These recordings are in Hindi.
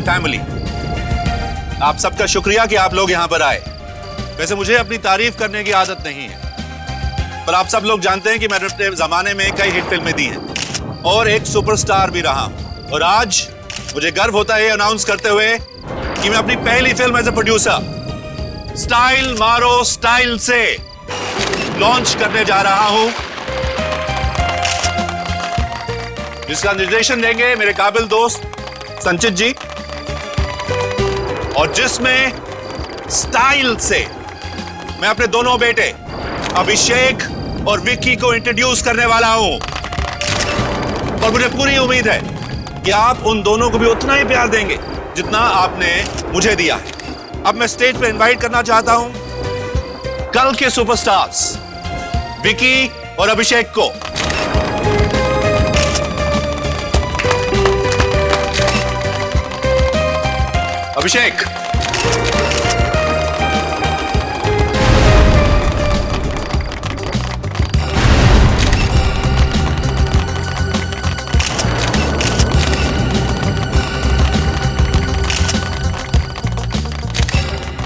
एंड फैमिली, आप सबका शुक्रिया कि आप लोग यहां पर आए। वैसे मुझे अपनी तारीफ करने की आदत नहीं है, पर आप सब लोग जानते हैं कि मैंने अपने जमाने में कई हिट फिल्में दी हैं और एक सुपरस्टार भी रहा हूं। और आज मुझे गर्व होता है अनाउंस करते हुए कि मैं अपनी पहली film as a producer style मारो स्टाइल से लॉन्च करने जा रहा हूं, जिसका निर्देशन देंगे मेरे काबिल दोस्त संचित जी, और जिसमें स्टाइल से मैं अपने दोनों बेटे अभिषेक और विक्की को इंट्रोड्यूस करने वाला हूं। और मुझे पूरी उम्मीद है कि आप उन दोनों को भी उतना ही प्यार देंगे जितना आपने मुझे दिया है। अब मैं स्टेज पे इनवाइट करना चाहता हूं कल के सुपरस्टार्स विक्की और अभिषेक को। अभिषेक,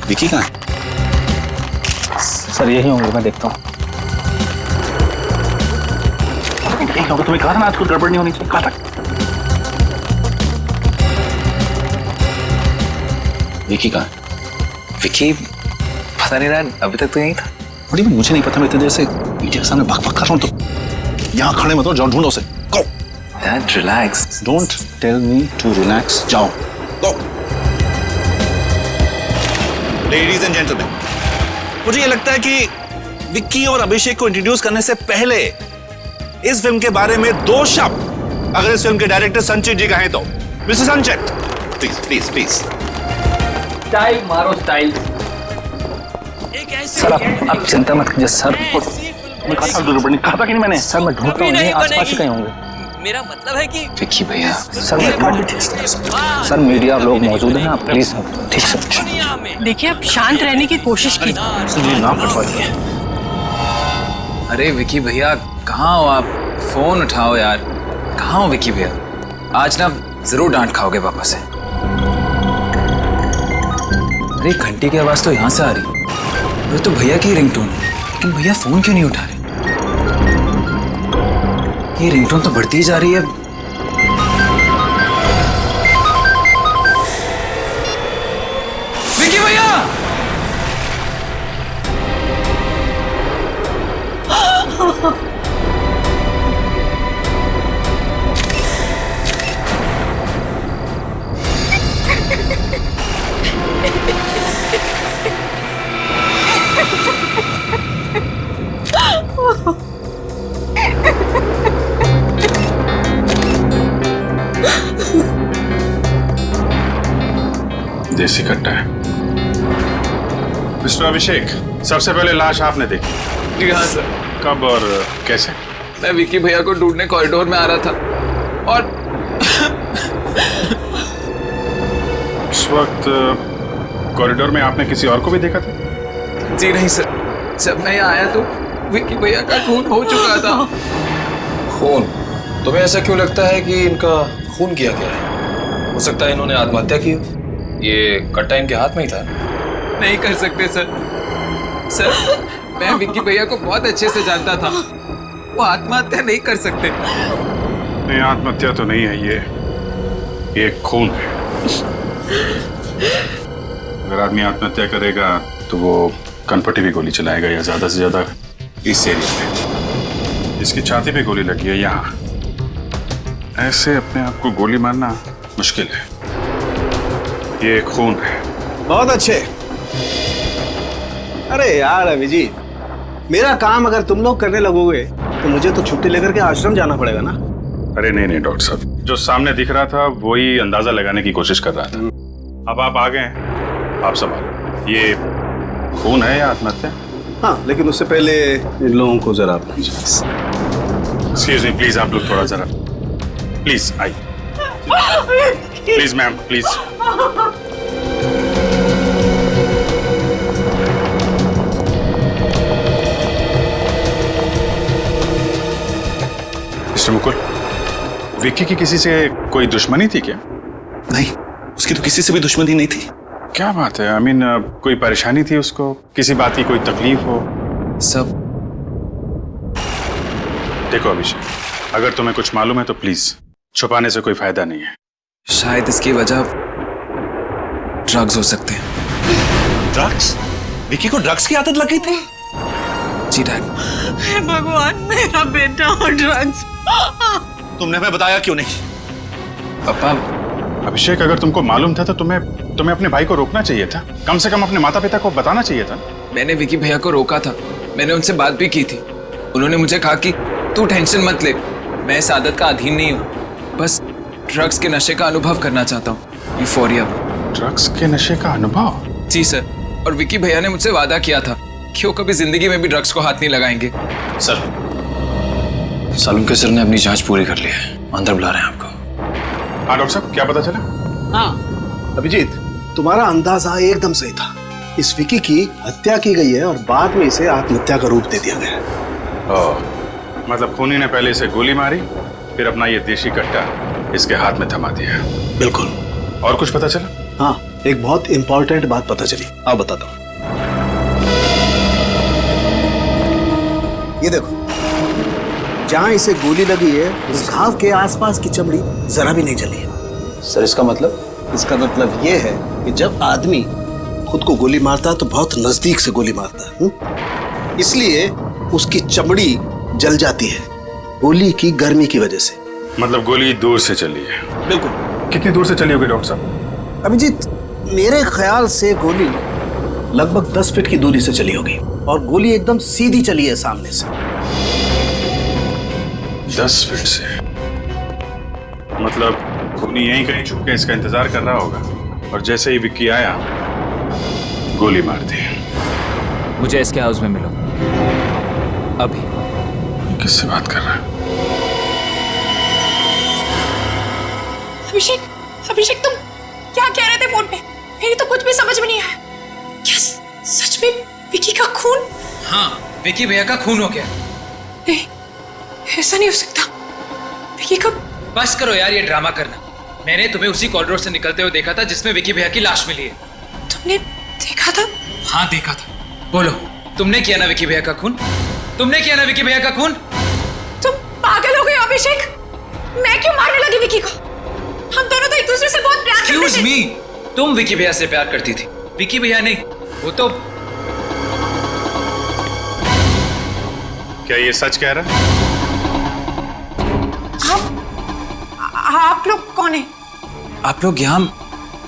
विकी कहाँ है? सर यही होंगे, मैं देखता हूँ। यही होगा, तुम्हें कहा था ना आज कुछ गड़बड़ नहीं होनी चाहिए, कहा था। विकी कहाँ है? विकी पता नहीं रहा, अभी तक तो यहीं था। बड़ी मुझे नहीं पता, मैं इतने देर से मीडिया के सामने बक कर रहा हूँ, तो यहाँ खड़े मत हो, जाओ ढूंढो उसे। Go. Dad relax. Don't tell me to relax, जाओ। गो। लेडीज एंड जेंटलमैन, मुझे यह लगता है कि विक्की और अभिषेक को इंट्रोड्यूस करने से पहले इस फिल्म के बारे में दो शब्द अगर इस फिल्म के डायरेक्टर संचित जी कहें तो। मिस्टर संचित, प्लीज प्लीज प्लीज। स्टाइल मारो स्टाइल। सर आप चिंता मत कीजिए सर, मैं कहा था गड़बड़ नहीं, कहा था कि नहीं मैंने। सर मैं ढूंढता हूँ, यहीं आसपास ही कहीं होंगे। मेरा मतलब है कि विक्की भैया, सर सर मीडिया लोग मौजूद हैं, आप प्लीज ठीक से। देखिए आप शांत रहने की कोशिश कीजिए। नाम कटवा दिए। अरे विक्की भैया कहाँ हो आप? फोन उठाओ यार। कहाँ हो विक्की भैया? आज ना जरूर डांट खाओगे पापा से। अरे घंटी की आवाज तो यहाँ से आ रही है, वो तो भैया की रिंगटोन है, लेकिन भैया फोन क्यों नहीं उठा रहे? ये रिंगटोन तो बढ़ती ही जा रही है। विक्की भैया! देसी कट्टा है। मिस्टर अभिषेक, सबसे पहले लाश आपने देखी? जी हाँ सर। कब और कैसे? मैं विक्की भैया को ढूंढने कॉरिडोर में आ रहा था और उस वक्त कॉरिडोर में आपने किसी और को भी देखा था? जी नहीं सर, जब मैं यहाँ आया तो विक्की भैया का खून हो चुका था। खून? तुम्हें ऐसा क्यों लगता है कि इनका खून किया गया है? हो सकता है इन्होंने आत्महत्या की हो। ये कट्टा इनके हाथ में ही था। नहीं कर सकते सर। सर मैं विक्की भैया को बहुत अच्छे से जानता था, वो आत्महत्या नहीं कर सकते। नहीं, आत्महत्या तो नहीं है ये खून है। अगर आदमी आत्महत्या करेगा तो वो कनपट्टी भी गोली चलाएगा या ज्यादा से ज्यादा इस एरिया में। इसकी छाती पे गोली लगी है यहाँ। ऐसे अपने आप को गोली मारना मुश्किल है। ये खून है। बहुत अच्छे। अरे यार अभिजीत, मेरा काम अगर तुम लोग करने लगोगे तो मुझे तो छुट्टी लेकर के आश्रम जाना पड़ेगा ना। अरे नहीं नहीं डॉक्टर साहब, जो सामने दिख रहा था वही अंदाजा लगाने की कोशिश कर रहा था। अब आप आ गए हैं, आप संभालो। ये खून है या आत्महत्या? हाँ, लेकिन उससे पहले इन लोगों को जरा एक्सक्यूज मी प्लीज, आप लोग थोड़ा जरा प्लीज आइए। Please ma'am please. Mister Mukul, Vicky की किसी से कोई दुश्मनी थी क्या? नहीं, उसकी तो किसी से भी दुश्मनी नहीं थी। क्या बात है? कोई परेशानी थी उसको, किसी बात की कोई तकलीफ हो? सब देखो अभिषेक, अगर तुम्हें कुछ मालूम है तो प्लीज छुपाने से कोई फायदा नहीं है। शायद इसकी वजह ड्रग्स हो सकते हैं। ड्रग्स? विकी को ड्रग्स की आदत लग गई थी? जी डैड। हे भगवान, मेरा बेटा और ड्रग्स। तुमने हमें बताया क्यों नहीं? पापा, अभिषेक, अगर तुमको मालूम था तो तुम्हें अपने भाई को रोकना चाहिए था। कम से कम अपने माता पिता को बताना चाहिए था। मैंने विकी भैया को रोका था, मैंने उनसे बात भी की थी। उन्होंने मुझे कहा कि तू टेंशन मत ले, मैं इस आदत का अधीन नहीं हूँ, बस ड्रग्स के नशे का अनुभव करना चाहता हूँ। यूफोरिया। ड्रग्स के नशे का अनुभव? जी सर, और विकी भैया ने मुझसे वादा किया था कि वो कभी जिंदगी में भी ड्रग्स को हाथ नहीं लगाएंगे। सर, सालुम के सर ने अपनी जांच पूरी कर ली है, अंदर बुला रहे हैं आपको। हाँ डॉक्टर साहब, क्या पता चला? हाँ अभिजीत, तुम्हारा अंदाजा एकदम सही था। इस विकी की हत्या की गई है और बाद में इसे आत्महत्या का रूप दे दिया गया है। मतलब खूनी ने पहले इसे गोली मारी, फिर अपना ये देशी कट्टा इसके हाथ में थमा दिया। बिल्कुल। और कुछ पता चला? हाँ, एक बहुत इंपॉर्टेंट बात पता चली, आप बताता हूँ। ये देखो, जहां इसे गोली लगी है उस घाव के आसपास की चमड़ी जरा भी नहीं जली है। सर इसका मतलब? इसका मतलब ये है कि जब आदमी खुद को गोली मारता है तो बहुत नजदीक से गोली मारता है, इसलिए उसकी चमड़ी जल जाती है गोली की गर्मी की वजह से। मतलब गोली दूर से चली है? बिल्कुल। कितनी दूर से चली होगी डॉक्टर साहब? अभिजीत, मेरे ख्याल से गोली लगभग 10 फीट की दूरी से चली होगी और गोली एकदम सीधी चली है सामने से। 10 फीट से? मतलब खूनी यहीं कहीं छुप के इसका इंतजार कर रहा होगा और जैसे ही विक्की आया गोली मार दी। मुझे इसके हाउस में मिलो अभी। किससे बात कर रहा है? अभिषेक, अभिषेक तुम क्या कह रहे थे फोन पे? मेरी तो कुछ भी समझ में नहीं आया। क्या सच में विकी का खून? हाँ, विकी भैया का खून हो गया। नहीं, ऐसा नहीं हो सकता। विकी का... बस करो यार ये ड्रामा करना। मैंने तुम्हें उसी कॉरिडोर से निकलते हुए देखा था जिसमें विकी भैया की लाश मिली है। तुमने देखा था? हाँ देखा था। बोलो, तुमने किया ना विकी भैया का खून? तुमने किया ना विकी भैया का खून? तुम पागल हो गए अभिषेक। मैं क्यों मारने लगी विकी को? हम दोनों तो एक दूसरे से बहुत प्यार करते थे। Excuse me, तुम विकी भैया से प्यार करती थी, विकी भैया नहीं। वो तो... क्या ये सच कह रहा है? आप लोग कौन हैं? आप लोग यहाँ...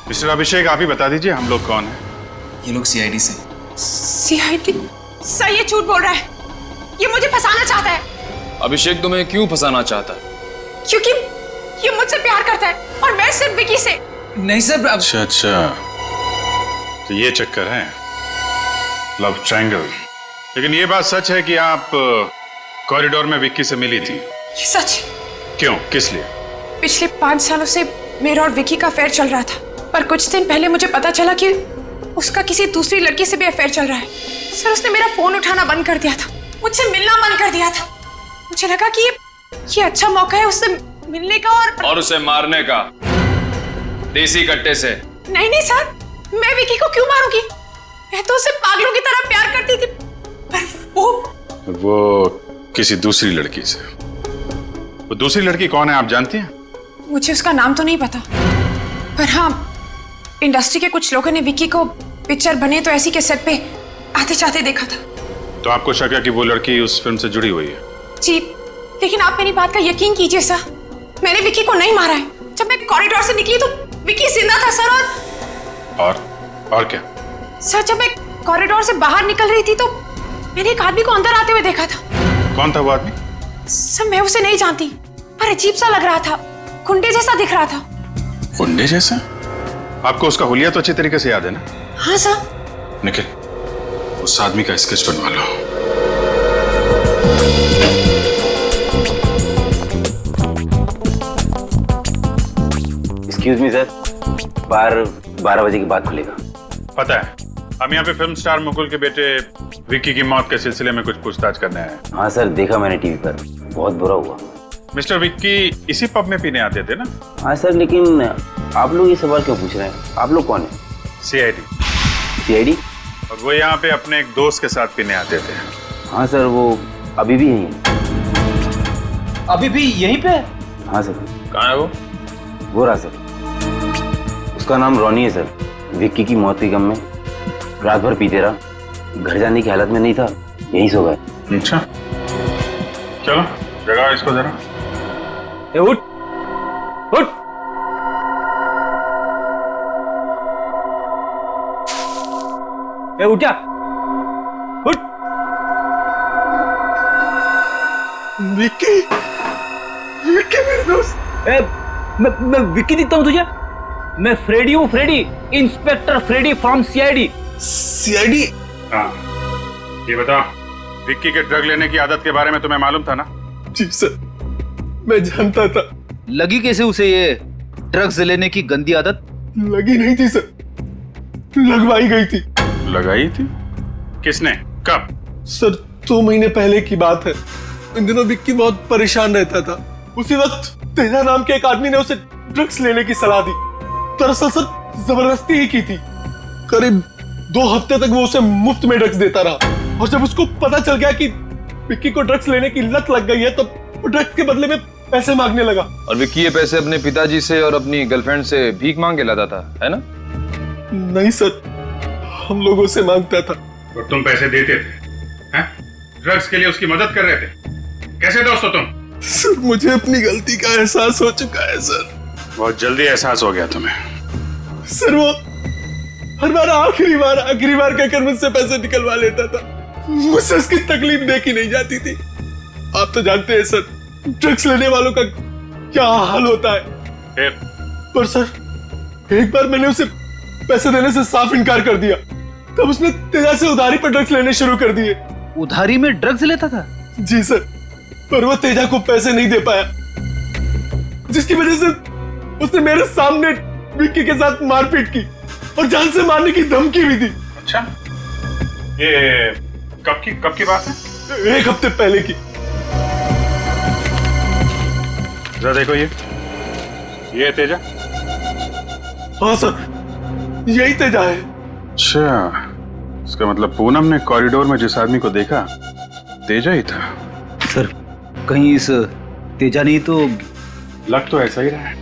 मिस्टर अभिषेक, आप ही बता दीजिए हम लोग कौन हैं? ये लोग सीआईडी से। सीआईडी? सर ये झूठ बोल रहा है, ये मुझे फंसाना चाहता है। अभिषेक तुम्हें क्यों फंसाना चाहता है? क्योंकि ये मुझसे प्यार करता है और मैं सिर्फ विकी से। नहीं सर, अच्छा, तो ये चक्कर है, लव ट्रायंगल। लेकिन ये बात सच है कि आप कॉरिडोर में विक्की से मिली थी? ये सच। क्यों, किस लिए? पिछले 5 सालों से मेरा और विकी का अफेयर चल रहा था, पर कुछ दिन पहले मुझे पता चला कि उसका किसी दूसरी लड़की से भी अफेयर चल रहा है। सर उसने मेरा फोन उठाना बंद कर दिया था, मुझसे मिलना बंद कर दिया था। मुझे लगा कि ये अच्छा मौका है उससे मिलने का और उसे मारने का, देसी कट्टे से। नहीं नहीं सर, मैं विकी को क्यों मारूंगी? मैं तो उसे पागलों की तरह प्यार करती थी, पर वो किसी दूसरी लड़की से। वो दूसरी लड़की कौन है आप जानती हैं? मुझे उसका नाम तो नहीं पता, पर हाँ इंडस्ट्री के कुछ लोगों ने विकी को पिक्चर बने तो ऐसी के सेट पे आते जाते देखा था। तो आपको शक है कि वो लड़की उस फिल्म से जुड़ी हुई है? जी, लेकिन आप मेरी बात का यकीन कीजिए सर, मैंने विकी को नहीं मारा है। जब मैं कॉरिडोर से निकली तो विकी जिंदा था सर। और क्या? सर जब मैं कॉरिडोर से बाहर निकल रही थी तो मैंने एक आदमी को अंदर आते हुए देखा था। कौन था वो आदमी? सर मैं उसे नहीं जानती, पर अजीब सा लग रहा था, गुंडे जैसा दिख रहा था। गुंडे जैसा? आपको उसका हुलिया तो अच्छी तरीके से याद है ना? हाँ सर। निखिल, उस आदमी का स्केच बनवा लो। एक्सक्यूज मी सर, बार 12 बजे के बाद खुलेगा। पता है, हम यहाँ पे फिल्म स्टार मुकुल के बेटे विक्की की मौत के सिलसिले में कुछ पूछताछ करने आए हैं। हाँ सर, देखा मैंने टीवी पर, बहुत बुरा हुआ। मिस्टर विक्की इसी पब में पीने आते थे ना? हाँ सर, लेकिन आप लोग ये सवाल क्यों पूछ रहे हैं? आप लोग कौन है? सीआईडी। सीआईडी? और वो यहाँ पे अपने एक दोस्त के साथ पीने आते थे। हाँ सर, वो अभी भी यहीं है। अभी भी यहीं पे? हाँ सर। कहाँ है वो रहा सर। उसका नाम रॉनी है सर। विक्की की मौत के गम में रात भर पीते रहा, घर जाने की हालत में नहीं था, यहीं सो गए। अच्छा, चलो जगाओ इसको जरा। उठ उठ। उठ जा, उठ। विक्की, विक्की मेरे दोस्त। मैं विक्की दिखता हूँ तुझे? मैं फ्रेडी हूँ, Freddie, inspector Freddie from CID. CID? हाँ, ये बताओ, विक्की के ड्रग लेने की आदत के बारे में तुम्हें मालूम था ना? जी सर, मैं जानता था। लगी कैसे उसे ये ड्रग्स लेने की गंदी आदत? लगी नहीं थी सर, लगवाई गई थी। लगाई थी? किसने? कब? सर 2 महीने पहले की बात है। इन दिनों विक्की बहुत परेशान रहता था। उसी वक्त तेजा नाम के एक आदमी ने उसे ड्रग्स लेने की सलाह दी। दरअसल सर जबरदस्ती ही की थी। करीब 2 हफ्ते तक वो उसे मुफ्त में ड्रग्स देता रहा, और जब उसको पता चल गया कि विक्की को ड्रग्स लेने की लत लग गई है, तब वो ड्रग्स के बदले में पैसे मांगने लगा। और विक्की ये पैसे अपने पिताजी से और अपनी गर्लफ्रेंड से भीख मांग के लाता था, है ना? नहीं सर, हम लोगों से मांगता था। और तुम पैसे देते थे? हैं? ड्रग्स के लिए उसकी मदद कर रहे थे? कैसे दोस्त हो तुम? सर मुझे अपनी गलती का एहसास हो चुका है सर। बहुत जल्दी एहसास हो गया तुम्हें। सर वो हर बार आखिरी बार कहकर मुझसे पैसे निकलवा लेता था। मुझसे उसकी तकलीफ देखी नहीं जाती थी। आप तो जानते हैं सर, ड्रग्स लेने वालों का क्या हाल होता है। पर सर एक बार मैंने उसे पैसे देने से साफ इनकार कर दिया, तब उसने तेजा से उधारी पर ड्रग्स लेने शुरू कर दिए। उधारी में ड्रग्स लेता था? जी सर, पर वो तेजा को पैसे नहीं दे पाया, जिसकी वजह से उसने मेरे सामने विक्की के साथ मारपीट की और जान से मारने की धमकी भी दी। अच्छा, ये कब की बात है? 1 हफ्ते पहले की। जरा देखो, ये तेजा? हाँ सर, यही तेजा है। अच्छा, इसका मतलब पूनम ने कॉरिडोर में जिस आदमी को देखा तेजा ही था। सर कहीं इस तेजा नहीं तो? लग तो ऐसा ही रहा है।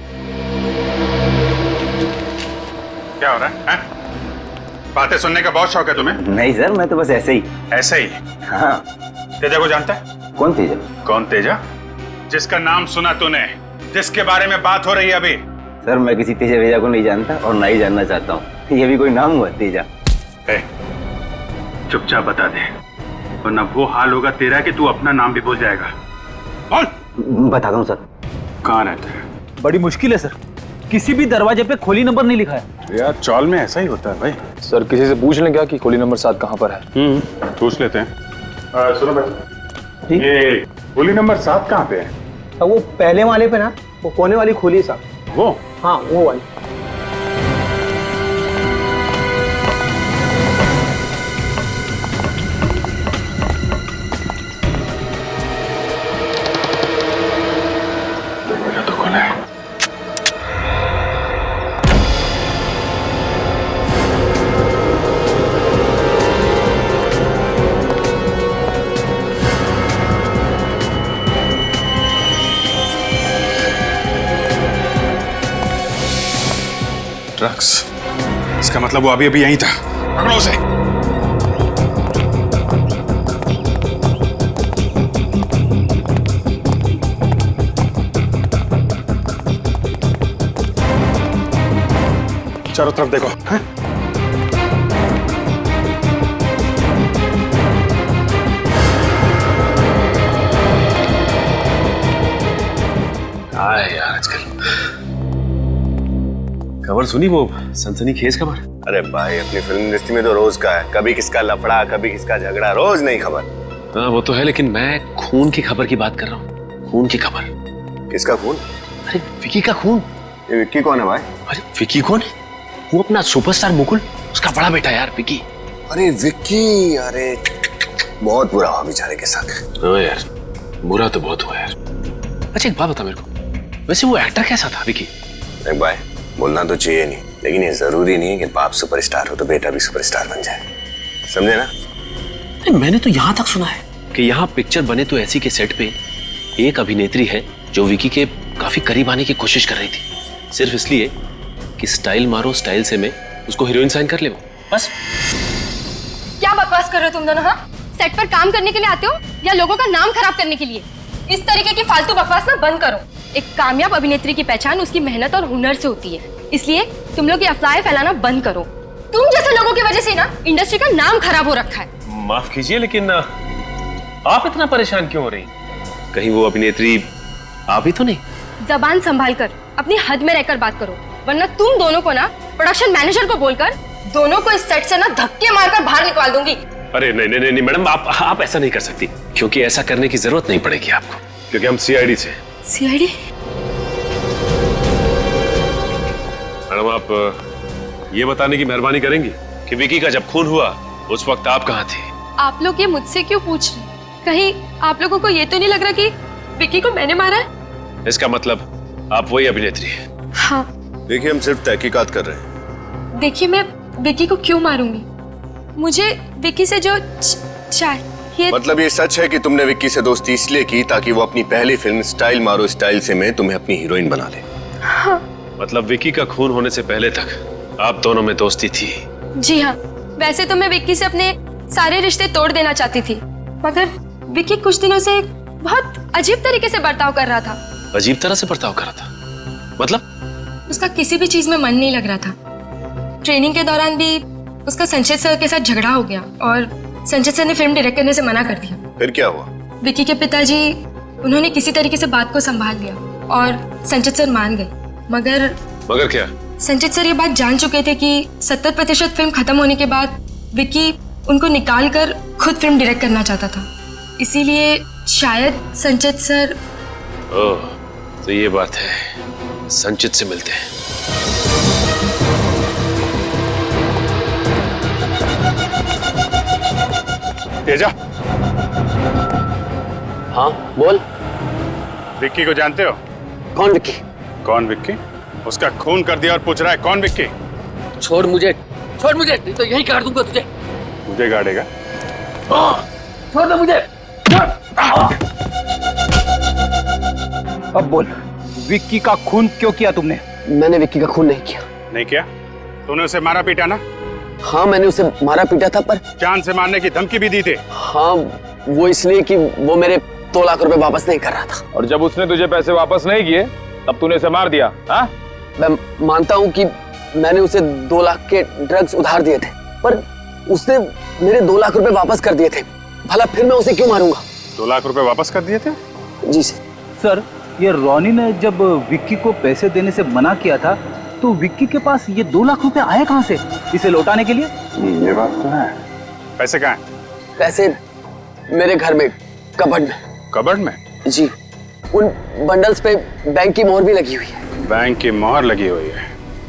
क्या हो रहा है? बातें सुनने का बहुत शौक है तुम्हें? नहीं सर, मैं तो बस ऐसे ही। ऐसे ही? हाँ। तेजा को जानता है? कौन तेजा? कौन तेजा? जिसका नाम सुना तूने, जिसके बारे में बात हो रही है अभी। सर मैं किसी तेजा वेजा को नहीं जानता और ना ही जानना चाहता हूँ। ये भी कोई नाम हुआ तेजा? चुपचाप बता दे, वरना वो हाल होगा तेरा कि तू अपना नाम भी भूल जाएगा। बोल। बताता हूँ सर। कहाँ रहता है? बड़ी मुश्किल है सर, किसी भी दरवाजे पे खोली नंबर नहीं लिखा है। यार चौल में ऐसा ही होता है भाई। सर किसी से पूछ लें क्या कि खोली नंबर 7 कहाँ पर है? पूछ लेते हैं। सुनो भाई, ये खोली नंबर 7 कहाँ पे है? वो पहले वाले पे ना, वो कोने वाली खोली साहब। वो? हाँ वो वाली। तो खोला है। ड्रग्स, इसका मतलब वो अभी यहीं था। पकड़ो उसे। चारों तरफ देखो। हाँ? यार आजकल खबर सुनी, वो सनसनीखेज खबर? अरे भाई, अपनी फिल्म इंडस्ट्री में तो रोज का है, कभी किसका लफड़ा, कभी किसका झगड़ा, रोज नई खबर। हाँ वो तो है, लेकिन मैं खून की खबर की बात कर रहा हूँ। खून की खबर। किसका खून? अरे विकी का खून। ये विक्की कौन है भाई? अरे विकी कौन है? वो अपना सुपरस्टार मुकुल, उसका बड़ा बेटा यार विकी। अरे विक्की, अरे बहुत बुरा हुआ बेचारे के साथ। हाँ यार, बुरा तो बहुत हुआ यार। अच्छा एक बात बता मेरे को, वैसे वो एक्टर कैसा था विकी? देख भाई, बोलना तो चाहिए नहीं, लेकिन ये जरूरी नहीं है कि बाप सुपरस्टार हो तो बेटा भी सुपरस्टार बन जाए, समझे ना? मैंने तो यहाँ तक सुना है कि यहाँ पिक्चर बने तो ऐसी के सेट पे एक अभिनेत्री है जो विकी के काफी करीब आने की कोशिश कर रही थी, सिर्फ इसलिए कि स्टाइल मारो स्टाइल से मैं उसको हीरोइन साइन कर ले, वो बस। क्या बकवास कर रहे हो तुम दोनों? हाँ, सेट पर काम करने के लिए आते हो या लोगों का नाम खराब करने के लिए? इस तरीके की फालतू बकवास ना बंद करो। एक कामयाब अभिनेत्री की पहचान उसकी मेहनत और हुनर से होती है, इसलिए तुम लोग ये अफवाहें फैलाना बंद करो। तुम जैसे लोगों की वजह से ना इंडस्ट्री का नाम खराब हो रखा है। माफ कीजिए, लेकिन आप इतना परेशान क्यों हो रही? कहीं वो अभिनेत्री आप ही तो नहीं? जबान संभाल कर अपनी हद में रहकर बात करो, वरना तुम दोनों को ना प्रोडक्शन मैनेजर को बोलकर दोनों को इस सेट से ना धक्के मारकर बाहर निकाल दूंगी। अरे नहीं नहीं नहीं मैडम, आप ऐसा नहीं कर सकती, क्योंकि ऐसा करने की जरूरत नहीं पड़ेगी आपको, क्योंकि हम सीआईडी से। सीआईडी? मैडम आप ये बताने की मेहरबानी करेंगी कि विकी का जब खून हुआ उस वक्त आप कहाँ थी? आप लोग ये मुझसे क्यों पूछ रहे? कहीं आप लोगों को ये तो नहीं लग रहा कि विकी को मैंने मारा है? इसका मतलब आप वही अभिनेत्री हैं? हाँ। देखिए, हम सिर्फ तहकीकात कर रहे हैं। देखिए, मैं विकी को क्यों मारूंगी? मुझे विकी से जो चाहिए। मतलब ये सच है कि तुमने विक्की से दोस्ती इसलिए की ताकि वो अपनी पहली फिल्म स्टाइल मारो स्टाइल से में तुम्हें अपनी हीरोइन बना ले? हाँ। मतलब विकी का खून होने से पहले तक आप दोनों में दोस्ती थी? जी हाँ, वैसे तो मैं विक्की से अपने सारे रिश्ते तोड़ देना चाहती थी, मगर विक्की कुछ दिनों से बहुत अजीब तरीके से बर्ताव कर रहा था। अजीब तरह से बर्ताव कर रहा था? मतलब? उसका किसी भी चीज में मन नहीं लग रहा था। ट्रेनिंग के दौरान भी उसका संचित सर के साथ झगड़ा हो गया और संचित सर ने फिल्म डायरेक्ट करने से मना कर दिया। फिर क्या हुआ? विक्की के पिताजी उन्होंने किसी तरीके से बात को संभाल लिया और संचित सर मान गए, मगर क्या? संचित सर ये बात जान चुके थे कि 70% फिल्म खत्म होने के बाद विक्की उनको निकाल कर खुद फिल्म डायरेक्ट करना चाहता था, इसीलिए शायद संचित सर। ओह, तो ये बात है, संचित से मिलते हैं। तेजा। हाँ बोल। विक्की को जानते हो? कौन विक्की? कौन विक्की? उसका खून कर दिया और पूछ रहा है कौन विक्की? छोड़ मुझे, नहीं तो यही काट दूंगा तुझे। मुझे गाड़ेगा? छोड़ दो मुझे। अब बोल, विक्की का खून क्यों किया तुमने? मैंने विक्की का खून नहीं किया। नहीं किया? तूने उसे मारा पीटा ना? हाँ, मैंने उसे मारा पीटा था, पर जान से मारने की धमकी भी दी थी। हाँ, वो इसलिए कि वो मेरे 2 लाख रुपए वापस नहीं कर रहा था। और जब उसने तुझे पैसे वापस नहीं किए तब तूने उसे मार दिया? हाँ? मैं मानता हूँ कि मैंने उसे 2 लाख के ड्रग्स उधार दिए थे, पर उसने मेरे 2 लाख रुपए वापस कर दिए थे। भला फिर मैं उसे क्यों मारूंगा? 2 लाख रुपए वापस कर दिए थे? जी सर। सर, ये रॉनी ने जब विक्की को पैसे देने से मना किया था तो विक्की के पास ये 2 लाख रुपए आए कहाँ से इसे लौटाने के लिए? ये बात तो है। पैसे कहाँ हैं? पैसे मेरे घर में, कबर्ड में। कबर्ड में? जी, उन बंडल्स पे बैंक की मोहर भी लगी हुई है। बैंक की मोहर लगी हुई है?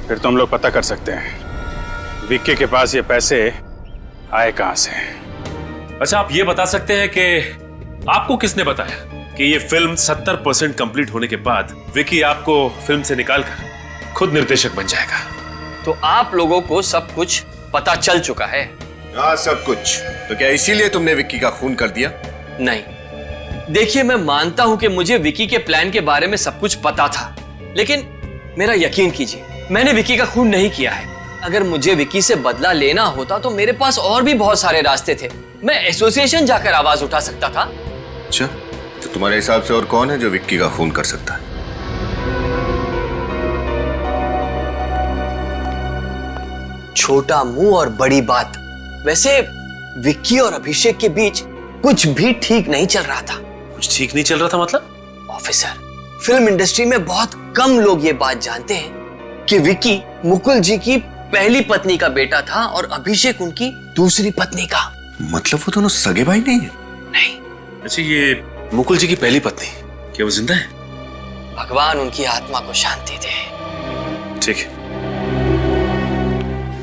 फिर तो हम लोग पता कर सकते हैं विक्की के पास ये पैसे आए कहाँ से। अच्छा, आप ये बता सकते हैं कि आपको किसने बताया कि ये फिल्म 70% कंप्लीट होने के बाद विक्की आपको फिल्म से निकालकर खुद निर्देशक बन जाएगा? तो आप लोगों को सब कुछ पता चल चुका है? हाँ, सब कुछ। तो क्या इसीलिए तुमने विक्की का खून कर दिया? नहीं, देखिए, मैं मानता हूं कि मुझे विक्की के प्लान के बारे में सब कुछ पता था, लेकिन मेरा यकीन कीजिए, मैंने विक्की का खून नहीं किया है। अगर मुझे विक्की से बदला लेना होता तो मेरे पास और भी बहुत सारे रास्ते थे। मैं एसोसिएशन जाकर आवाज उठा सकता था। अच्छा, तो तुम्हारे हिसाब से और कौन है जो विक्की का खून कर सकता है? छोटा मुंह और बड़ी बात। वैसे विक्की और अभिषेक के बीच कुछ भी ठीक नहीं चल रहा था। कुछ ठीक नहीं चल रहा था मतलब? ऑफिसर, फिल्म इंडस्ट्री में बहुत कम लोग ये बात जानते हैं कि विक्की मुकुल जी की पहली पत्नी का बेटा था और अभिषेक उनकी दूसरी पत्नी का। मतलब वो दोनों सगे भाई नहीं है? नहीं। अच्छा, ये मुकुल जी की पहली पत्नी, क्या वो जिंदा है? भगवान उनकी आत्मा को शांति दे। ठीक है।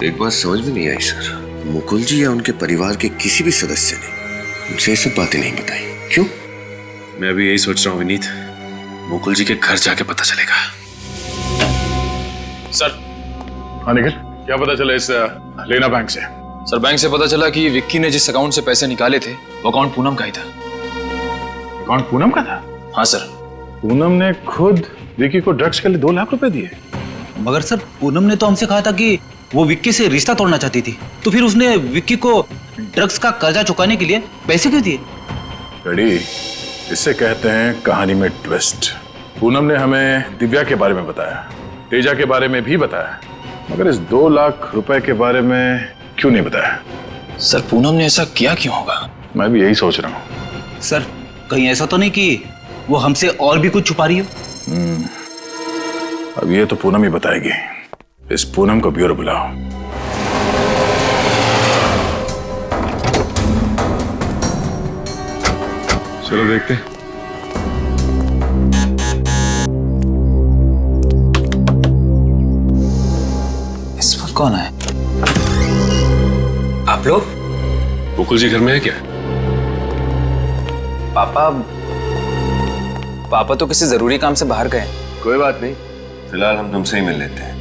एक बात समझ में नहीं आई सर, मुकुल जी या उनके परिवार के किसी भी सदस्य ने मुझे ये सब बातें नहीं बताई। क्यों? मैं अभी यही सोच रहा हूँ विनीत, मुकुल जी के घर जाके पता चलेगा। सर। हाँ निखिल, क्या पता चला इस लेना बैंक से? सर बैंक से पता चला कि विक्की ने जिस अकाउंट से पैसे निकाले थे वो अकाउंट पूनम का ही था। अकाउंट पूनम का था? हाँ सर। पूनम ने खुद विक्की को ड्रग्स के लिए 2 लाख रुपए दिए? मगर सर पूनम ने तो हमसे कहा था कि वो विक्की से रिश्ता तोड़ना चाहती थी, तो फिर उसने विक्की को ड्रग्स का कर्जा चुकाने के लिए पैसे क्यों दिए? रेडी, इसे कहते हैं कहानी में ट्विस्ट। पूनम ने हमें दिव्या के बारे में बताया, तेजा के बारे में भी बताया, मगर इस 2 लाख रुपए के बारे में क्यों नहीं बताया? सर पूनम ने ऐसा किया क्यों होगा? मैं भी यही सोच रहा हूँ। सर कहीं ऐसा तो नहीं कि वो हमसे और भी कुछ छुपा रही हो? अब ये तो पूनम ही बताएगी। इस पूनम को ब्यूरो बुलाओ। चलो देखते हैं। इस वक्त कौन है? आप लोग? मुकुल जी घर में है क्या? पापा तो किसी जरूरी काम से बाहर गए। कोई बात नहीं, फिलहाल हम तुमसे ही मिल लेते हैं।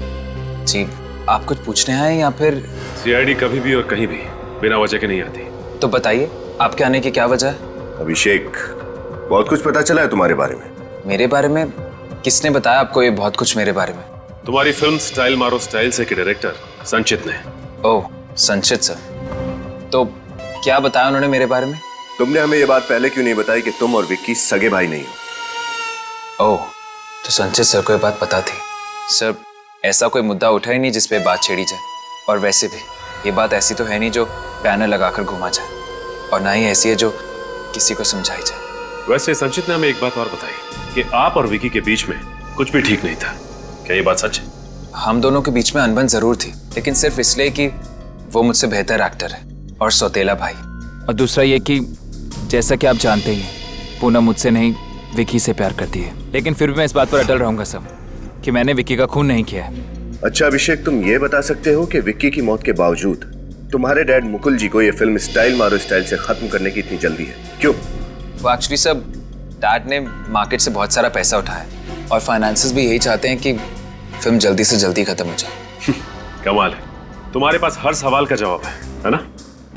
जी, आप कुछ पूछने आए या फिर? सीआईडी कभी भी और कहीं भी बिना वजह के नहीं आती। तो बताइए आपके आने की क्या वजह है? अभिषेक, बहुत कुछ पता चला है तुम्हारे बारे में। मेरे बारे में? किसने बताया आपको ये बहुत कुछ मेरे बारे में? तुम्हारी फिल्म स्टाइल मारो स्टाइल से के डायरेक्टर संचित ने। ओह संचित सर, तो क्या बताया उन्होंने मेरे बारे में? तुमने हमें ये बात पहले क्यों नहीं बताई कि तुम और विक्की सगे भाई नहीं हो? ओह, तो संचित सर को ये बात पता थी। सर ऐसा कोई मुद्दा उठा ही नहीं जिस पे बात छेड़ी जाए, और वैसे भी ये बात ऐसी तो है नहीं जो बैनर लगाकर घुमा जाए, और ना ही ऐसी है जो किसी को समझाई जाए। वैसे संचित ने हमें एक बात और बताई कि आप और विकी के बीच में कुछ भी ठीक नहीं था। क्या ये बात सच है? हम दोनों के बीच में अनबन जरूर थी, लेकिन सिर्फ इसलिए कि वो मुझसे बेहतर एक्टर है और सौतेला भाई। और दूसरा ये कि जैसा कि आप जानते ही हैं, पूनम मुझसे नहीं विकी से प्यार करती है, लेकिन फिर भी मैं इस बात पर अटल रहूंगा सब कि मैंने विकी का खून नहीं किया है। अच्छा अभिषेक, तुम ये बता सकते हो कि विक्की की मौत के बावजूद तुम्हारे डैड मुकुल जी को ये फिल्म स्टाइल मारो स्टाइल से खत्म करने की इतनी जल्दी है, क्यों? वो एक्चुअली सब डैड ने मार्केट से बहुत सारा पैसा उठाया और फाइनेंसेस भी यही चाहते हैं कि फिल्म जल्दी से जल्दी खत्म हो जाए। कमाल है, तुम्हारे पास हर सवाल का जवाब है ना?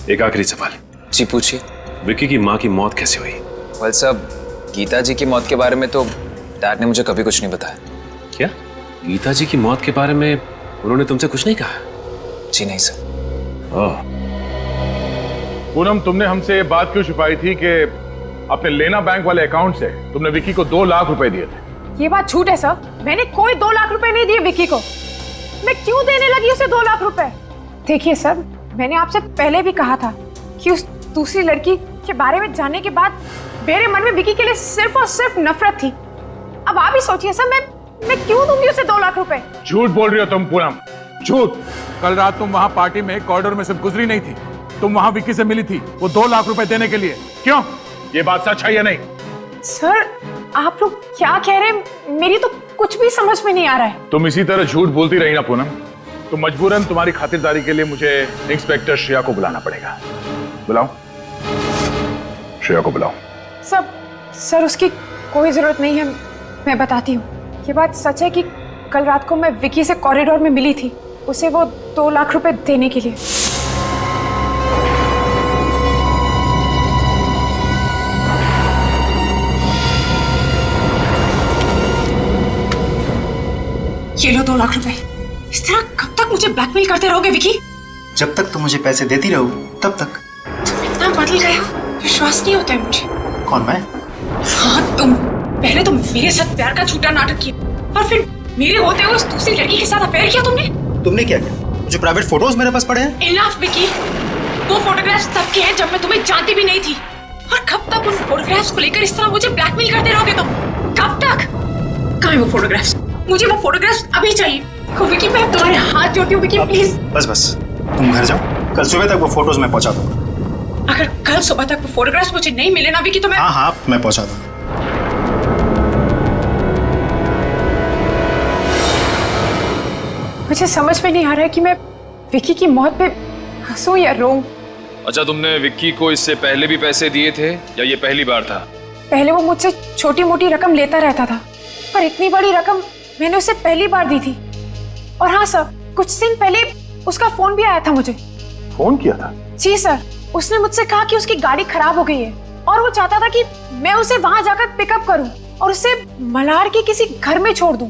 एक आखिरी सवाल। जी पूछिए। विक्की की माँ की मौत कैसे हुई? वेल सब गीता जी की मौत के बारे में तो डैड ने मुझे कभी कुछ नहीं बताया। क्या गीता जी की मौत के बारे में उन्होंने तुमसे कुछ नहीं कहा? जी नहीं सर। पूनम, तुमने हमसे ये बात क्यों छुपाई थी कि अपने लेना बैंक वाले अकाउंट से तुमने विक्की को 2 लाख रुपए दिए थे? ये बात झूठ है सर, मैंने कोई 2 लाख रुपए नहीं दिए विक्की को। मैं क्यों देने लगी उसे 2 लाख रुपए? देखिए सर, मैंने आपसे पहले भी कहा था कि उस दूसरी लड़की के बारे में जानने के बाद मेरे मन में विक्की के लिए सिर्फ और सिर्फ नफरत थी। अब आप ही सोचिए सर, मैं क्यों दूंगी उसे 2 लाख रुपए? झूठ बोल रही हो तुम पूनम, झूठ। कल रात तुम वहां पार्टी में कॉरिडोर में से गुजरी नहीं थी, तुम वहां विक्की से मिली थी वो 2 लाख रुपए देने के लिए। क्यों? ये बात सच है या नहीं? सर आप लोग क्या कह रहे हैं, मेरी तो कुछ भी समझ में नहीं आ रहा है। तुम इसी तरह झूठ बोलती रही ना पूनम, तो मजबूरन तुम्हारी खातिरदारी के लिए मुझे इंस्पेक्टर श्रेया को बुलाना पड़ेगा। बुलाओ, श्रेया को बुलाओ। सर उसकी कोई जरूरत नहीं है, मैं बताती हूँ। ये बात सच है कि कल रात को मैं विक्की से कॉरिडोर में मिली थी, उसे वो 2 लाख रुपए देने के लिए। ये लो 2 लाख रुपए। इस तरह कब तक मुझे ब्लैकमेल करते रहोगे विक्की? जब तक तुम मुझे पैसे देती रहो तब तक। तुम इतना बदल गए हो, विश्वास नहीं होता है मुझे। कौन मैं? हाँ तुम। पहले तो मेरे साथ प्यार का झूठा नाटक किया और फिर मेरे होते हुए उस दूसरी लड़की के साथ अफेयर किया तुमने। तुमने क्या किया? जो प्राइवेट फोटोज मेरे पास पड़े हैं। इनफ विक्की, वो फोटोग्राफ्स तब के हैं जब मैं तुम्हें जानती भी नहीं थी, और कब तक उन फोटोग्राफ्स को लेकर इस तरह मुझे ब्लैकमेल करते रहोगे तुम? कब तक? कहाँ है वो फोटोग्राफ्स? मुझे वो फोटोग्राफ्स अभी चाहिए। देखो विक्की, मैं तुम्हारे हाथ जोड़ती हूँ विक्की, प्लीज। बस तुम घर जाओ, कल सुबह तक वो फोटोज मैं पहुंचा दूंगा। अगर कल सुबह तक वो फोटोग्राफ्स मुझे नहीं मिले ना विक्की तो मैं। हाँ मैं पहुंचा दूंगा। मुझे समझ में नहीं आ रहा है कि मैं विक्की की मौत पे हंसूं या रोऊं। अच्छा, तुमने विक्की को इससे पहले भी पैसे दिए थे या ये पहली बार था? पहले वो मुझसे छोटी मोटी रकम लेता रहता था, पर इतनी बड़ी रकम मैंने उसे पहली बार दी थी। और हाँ सर, कुछ दिन पहले उसका फोन भी आया था मुझे। फोन किया था? जी सर, उसने मुझसे कहा कि उसकी गाड़ी खराब हो गई है और वो चाहता था कि मैं उसे वहां जाकर पिकअप करूं और उसे मलाड के किसी घर में छोड़ दूं।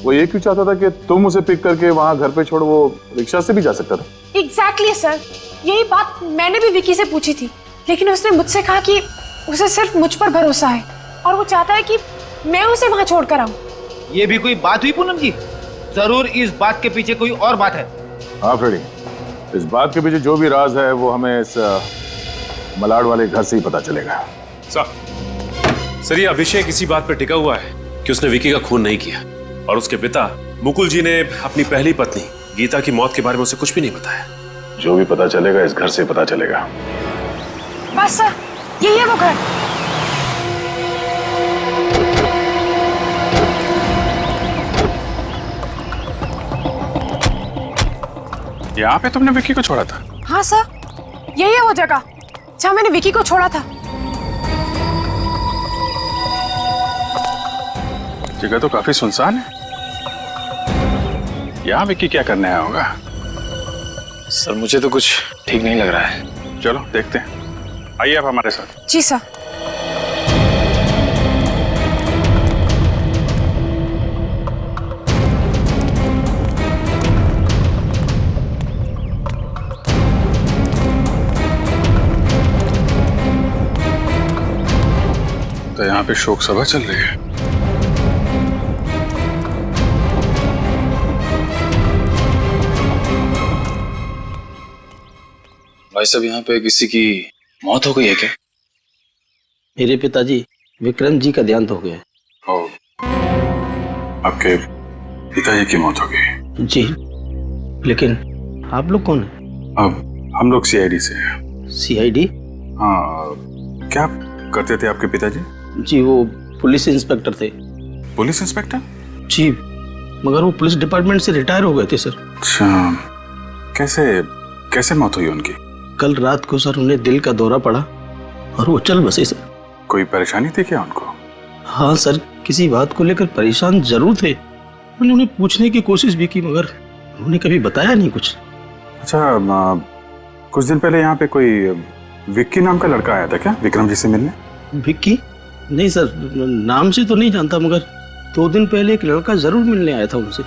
वो ये क्यों चाहता था कि तुम उसे पिक करके वहां घर पे छोड़? वो रिक्शा से भी जा सकता था। एग्जैक्टली सर, यही बात मैंने भी विकी से पूछी थी, लेकिन उसने मुझसे कहा कि उसे सिर्फ मुझ पर भरोसा है और वो चाहता है कि मैं उसे वहां छोड़कर आऊं। ये भी कोई बात हुई पूनम जी? जरूर इस बात के पीछे कोई और बात है। हाँ फ्रेडी, इस बात के पीछे जो भी राज है वो हमें इस मलाड वाले घर से ही पता चलेगा। सर, ये अभिषेक इसी बात पर टिका हुआ है कि उसने विकी का खून नहीं किया और उसके पिता मुकुल जी ने अपनी पहली पत्नी गीता की मौत के बारे में उसे कुछ भी नहीं बताया। जो भी पता चलेगा इस घर से पता चलेगा। बस सर, यही है वो घर। यहाँ पे तुमने विकी को छोड़ा था? हाँ सर, यही है वो जगह जहाँ मैंने विकी को छोड़ा था। जगह तो काफी सुनसान है। यहाँ विकी क्या करने आया होगा? सर मुझे तो कुछ ठीक नहीं लग रहा है। चलो देखते हैं, आइए आप हमारे साथ। जी सर। तो यहाँ पे शोक सभा चल रही है। भाई साहब, यहाँ पे किसी की मौत हो गई है क्या? मेरे पिताजी विक्रम जी का देहांत हो गया। आपके पिताजी की मौत हो गई? जी, लेकिन आप लोग कौन हैं? अब हम लोग सीआईडी से हैं। सीआईडी? हाँ, क्या करते थे आपके पिताजी? जी, वो पुलिस इंस्पेक्टर थे। Police inspector? जी, मगर वो पुलिस डिपार्टमेंट से रिटायर हो गए थे सर। अच्छा, कैसे मौत हुई उनकी? कल रात को सर उन्हें दिल का दौरा पड़ा और वो चल बसे सर। कोई परेशानी थी क्या उनको? हाँ सर, किसी बात को लेकर परेशान जरूर थे। मैंने उन्हें पूछने की कोशिश भी की मगर उन्होंने कभी बताया नहीं कुछ। अच्छा, कुछ दिन पहले यहाँ पे कोई विक्की नाम का लड़का आया था क्या विक्रम जी से मिलने? विक्की? नहीं सर, नाम से तो नहीं जानता, मगर 2 दिन पहले एक लड़का जरूर मिलने आया था उनसे।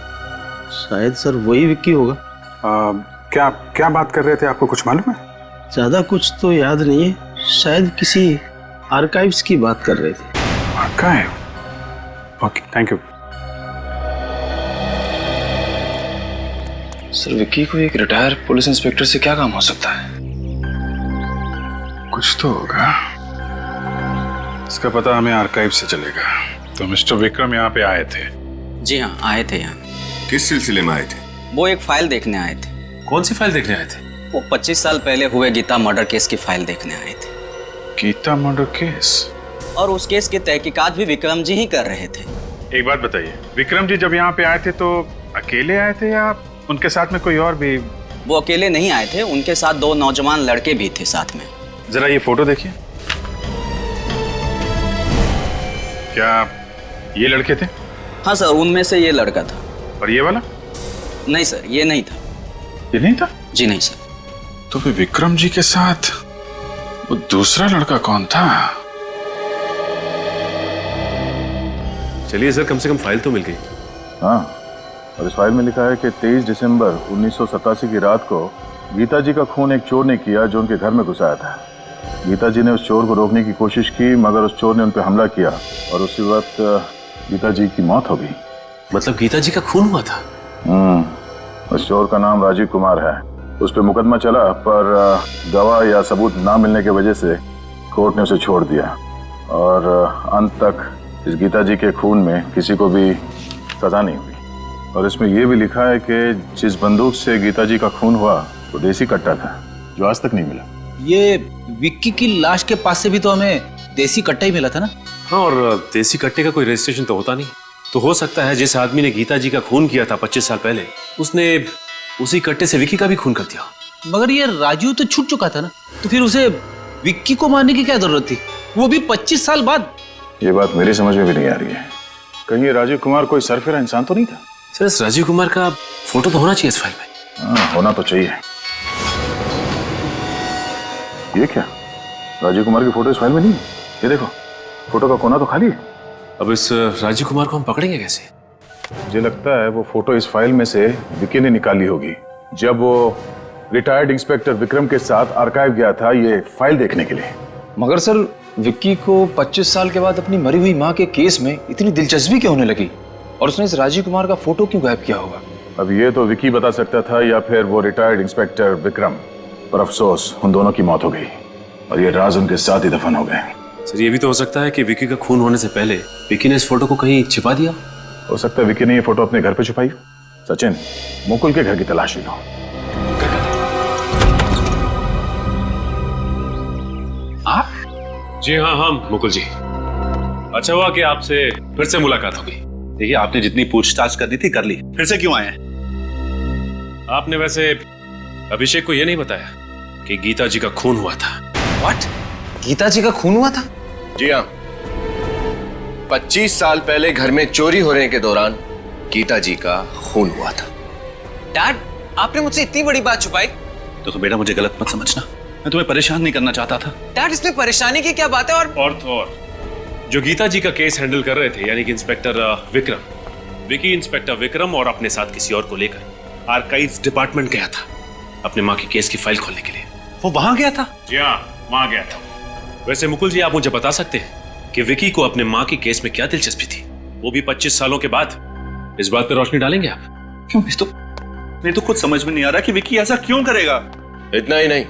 शायद सर वही विक्की होगा। क्या बात कर रहे थे, आपको कुछ मालूम है? ज्यादा कुछ तो याद नहीं है, शायद किसी आर्काइव्स की बात कर रहे थे। Archive? Okay, thank you. Sir, Vicky को एक रिटायर पुलिस इंस्पेक्टर से क्या काम हो सकता है? कुछ तो होगा, इसका पता हमें आर्काइव से चलेगा। तो मिस्टर विक्रम यहाँ पे आए थे? जी हाँ, आए थे यहाँ। किस सिलसिले में आए थे? वो एक फाइल देखने आए थे। कौन सी फाइल देखने आए थे? वो 25 साल पहले हुए गीता मर्डर केस की फाइल देखने आए थे। Geeta murder case? और उस केस की तहकीकात भी विक्रम जी ही कर रहे थे। एक बात बताइए, विक्रम जी जब यहाँ पे आए थे तो अकेले आए थे या उनके साथ में कोई और भी? वो अकेले नहीं आए थे, उनके साथ 2 नौजवान लड़के भी थे साथ में। जरा ये फोटो देखिए। क्या ये लड़के थे? हाँ सर, उनमें से ये लड़का था। और ये वाला? नहीं सर, ये नहीं था। ये नहीं था? जी नहीं सर। तो फिर विक्रम जी के साथ वो दूसरा लड़का कौन था? चलिए सर, कम से कम फाइल तो मिल गई। हाँ, और इस फाइल में लिखा है कि 23 दिसंबर 1987 की रात को गीता जी का खून एक चोर ने किया जो उनके घर में घुस आया था। गीता जी ने उस चोर को रोकने की कोशिश की मगर उस चोर ने उन पर हमला किया और उसी वक्त गीता जी की मौत हो गई। मतलब गीता जी का खून हुआ था? उस चोर का नाम राजीव कुमार है। उस पर मुकदमा चला पर गवाह या सबूत ना मिलने की वजह से कोर्ट ने उसे छोड़ दिया और अंत तक इस गीता जी के खून में किसी को भी सजा नहीं हुई। और इसमें यह भी लिखा है कि जिस बंदूक से गीता जी का खून हुआ वो देसी कट्टा था जो आज तक नहीं मिला। ये विक्की की लाश के पास से भी तो हमें देसी कट्टा ही मिला था ना? हाँ, और देसी कट्टे का कोई रजिस्ट्रेशन तो होता नहीं। तो हो सकता है जिस आदमी ने गीता जी का खून किया था 25 साल पहले, उसने उसी कट्टे से विक्की का भी खून कर दिया। मगर ये राजू तो छूट चुका था ना, तो फिर उसे विक्की को मारने की क्या जरूरत थी, वो भी 25 साल बाद? ये बात मेरी समझ में भी नहीं आ रही है। कहीं ये राजीव कुमार कोई सरफिरा इंसान तो नहीं था? सर इस राजीव कुमार का फोटो तो होना चाहिए इस फाइल में। हाँ, होना तो चाहिए। ये क्या, राजीव कुमार की फोटो इस फाइल में नहीं है? ये देखो, फोटो का कोना तो खाली है। अब इस राजीव कुमार को हम पकड़ेंगे कैसे? मुझे लगता है वो फोटो इस फाइल में से विकी ने निकाली होगी जब वो रिटायर्ड इंस्पेक्टर विक्रम के साथ आर्काइव गया था ये फाइल देखने के लिए। मगर सर विक्की को 25 साल के बाद अपनी मरी हुई माँ के केस में इतनी दिलचस्पी क्यों होने लगी और उसने इस राजीव कुमार का फोटो क्यों गायब किया होगा? अब ये तो विकी बता सकता था या फिर वो रिटायर्ड इंस्पेक्टर विक्रम, पर अफसोस उन दोनों की मौत हो गई और ये राज उनके साथ ही दफन हो गए। सर ये भी तो हो सकता है कि विकी का खून होने से पहले विकी ने इस फोटो को कहीं छिपा दिया। हो सकता है विकी ने ये फोटो अपने घर पे छुपाई। सचिन, मुकुल के घर की तलाश लो। आप? जी हाँ हाँ मुकुल जी, अच्छा हुआ कि आपसे फिर से मुलाकात हो गई। देखिए, आपने जितनी पूछताछ करनी थी कर ली, फिर से क्यों आए हैं? आपने वैसे अभिषेक को यह नहीं बताया कि गीता जी का खून हुआ था। व्हाट? गीता जी का खून हुआ था? जी हाँ, 25 साल पहले घर में चोरी होने के दौरान गीता जी का खून हुआ था। डैड, आपने मुझसे इतनी बड़ी बात छुपाई? तो बेटा मुझे गलत मत समझना, मैं तुम्हें परेशान नहीं करना चाहता था। डैड, इसमें परेशानी की क्या बात है? और जो गीता जी का केस हैंडल कर रहे थे यानी कि इंस्पेक्टर विक्रम, विकी इंस्पेक्टर विक्रम और अपने साथ किसी और को लेकर आर्काइव्स डिपार्टमेंट गया था अपने माँ के केस की फाइल खोलने के लिए। वो वहां गया था? जी हाँ, वहां गया था। वैसे मुकुल जी, आप मुझे बता सकते हैं कि विकी को अपने माँ के केस में क्या दिलचस्पी थी? वो भी 25 सालों के बाद। इस बात पर रोशनी डालेंगे आप? क्यों? मेरे तो खुद समझ में नहीं आ रहा कि विकी ऐसा क्यों करेगा। इतना ही नहीं,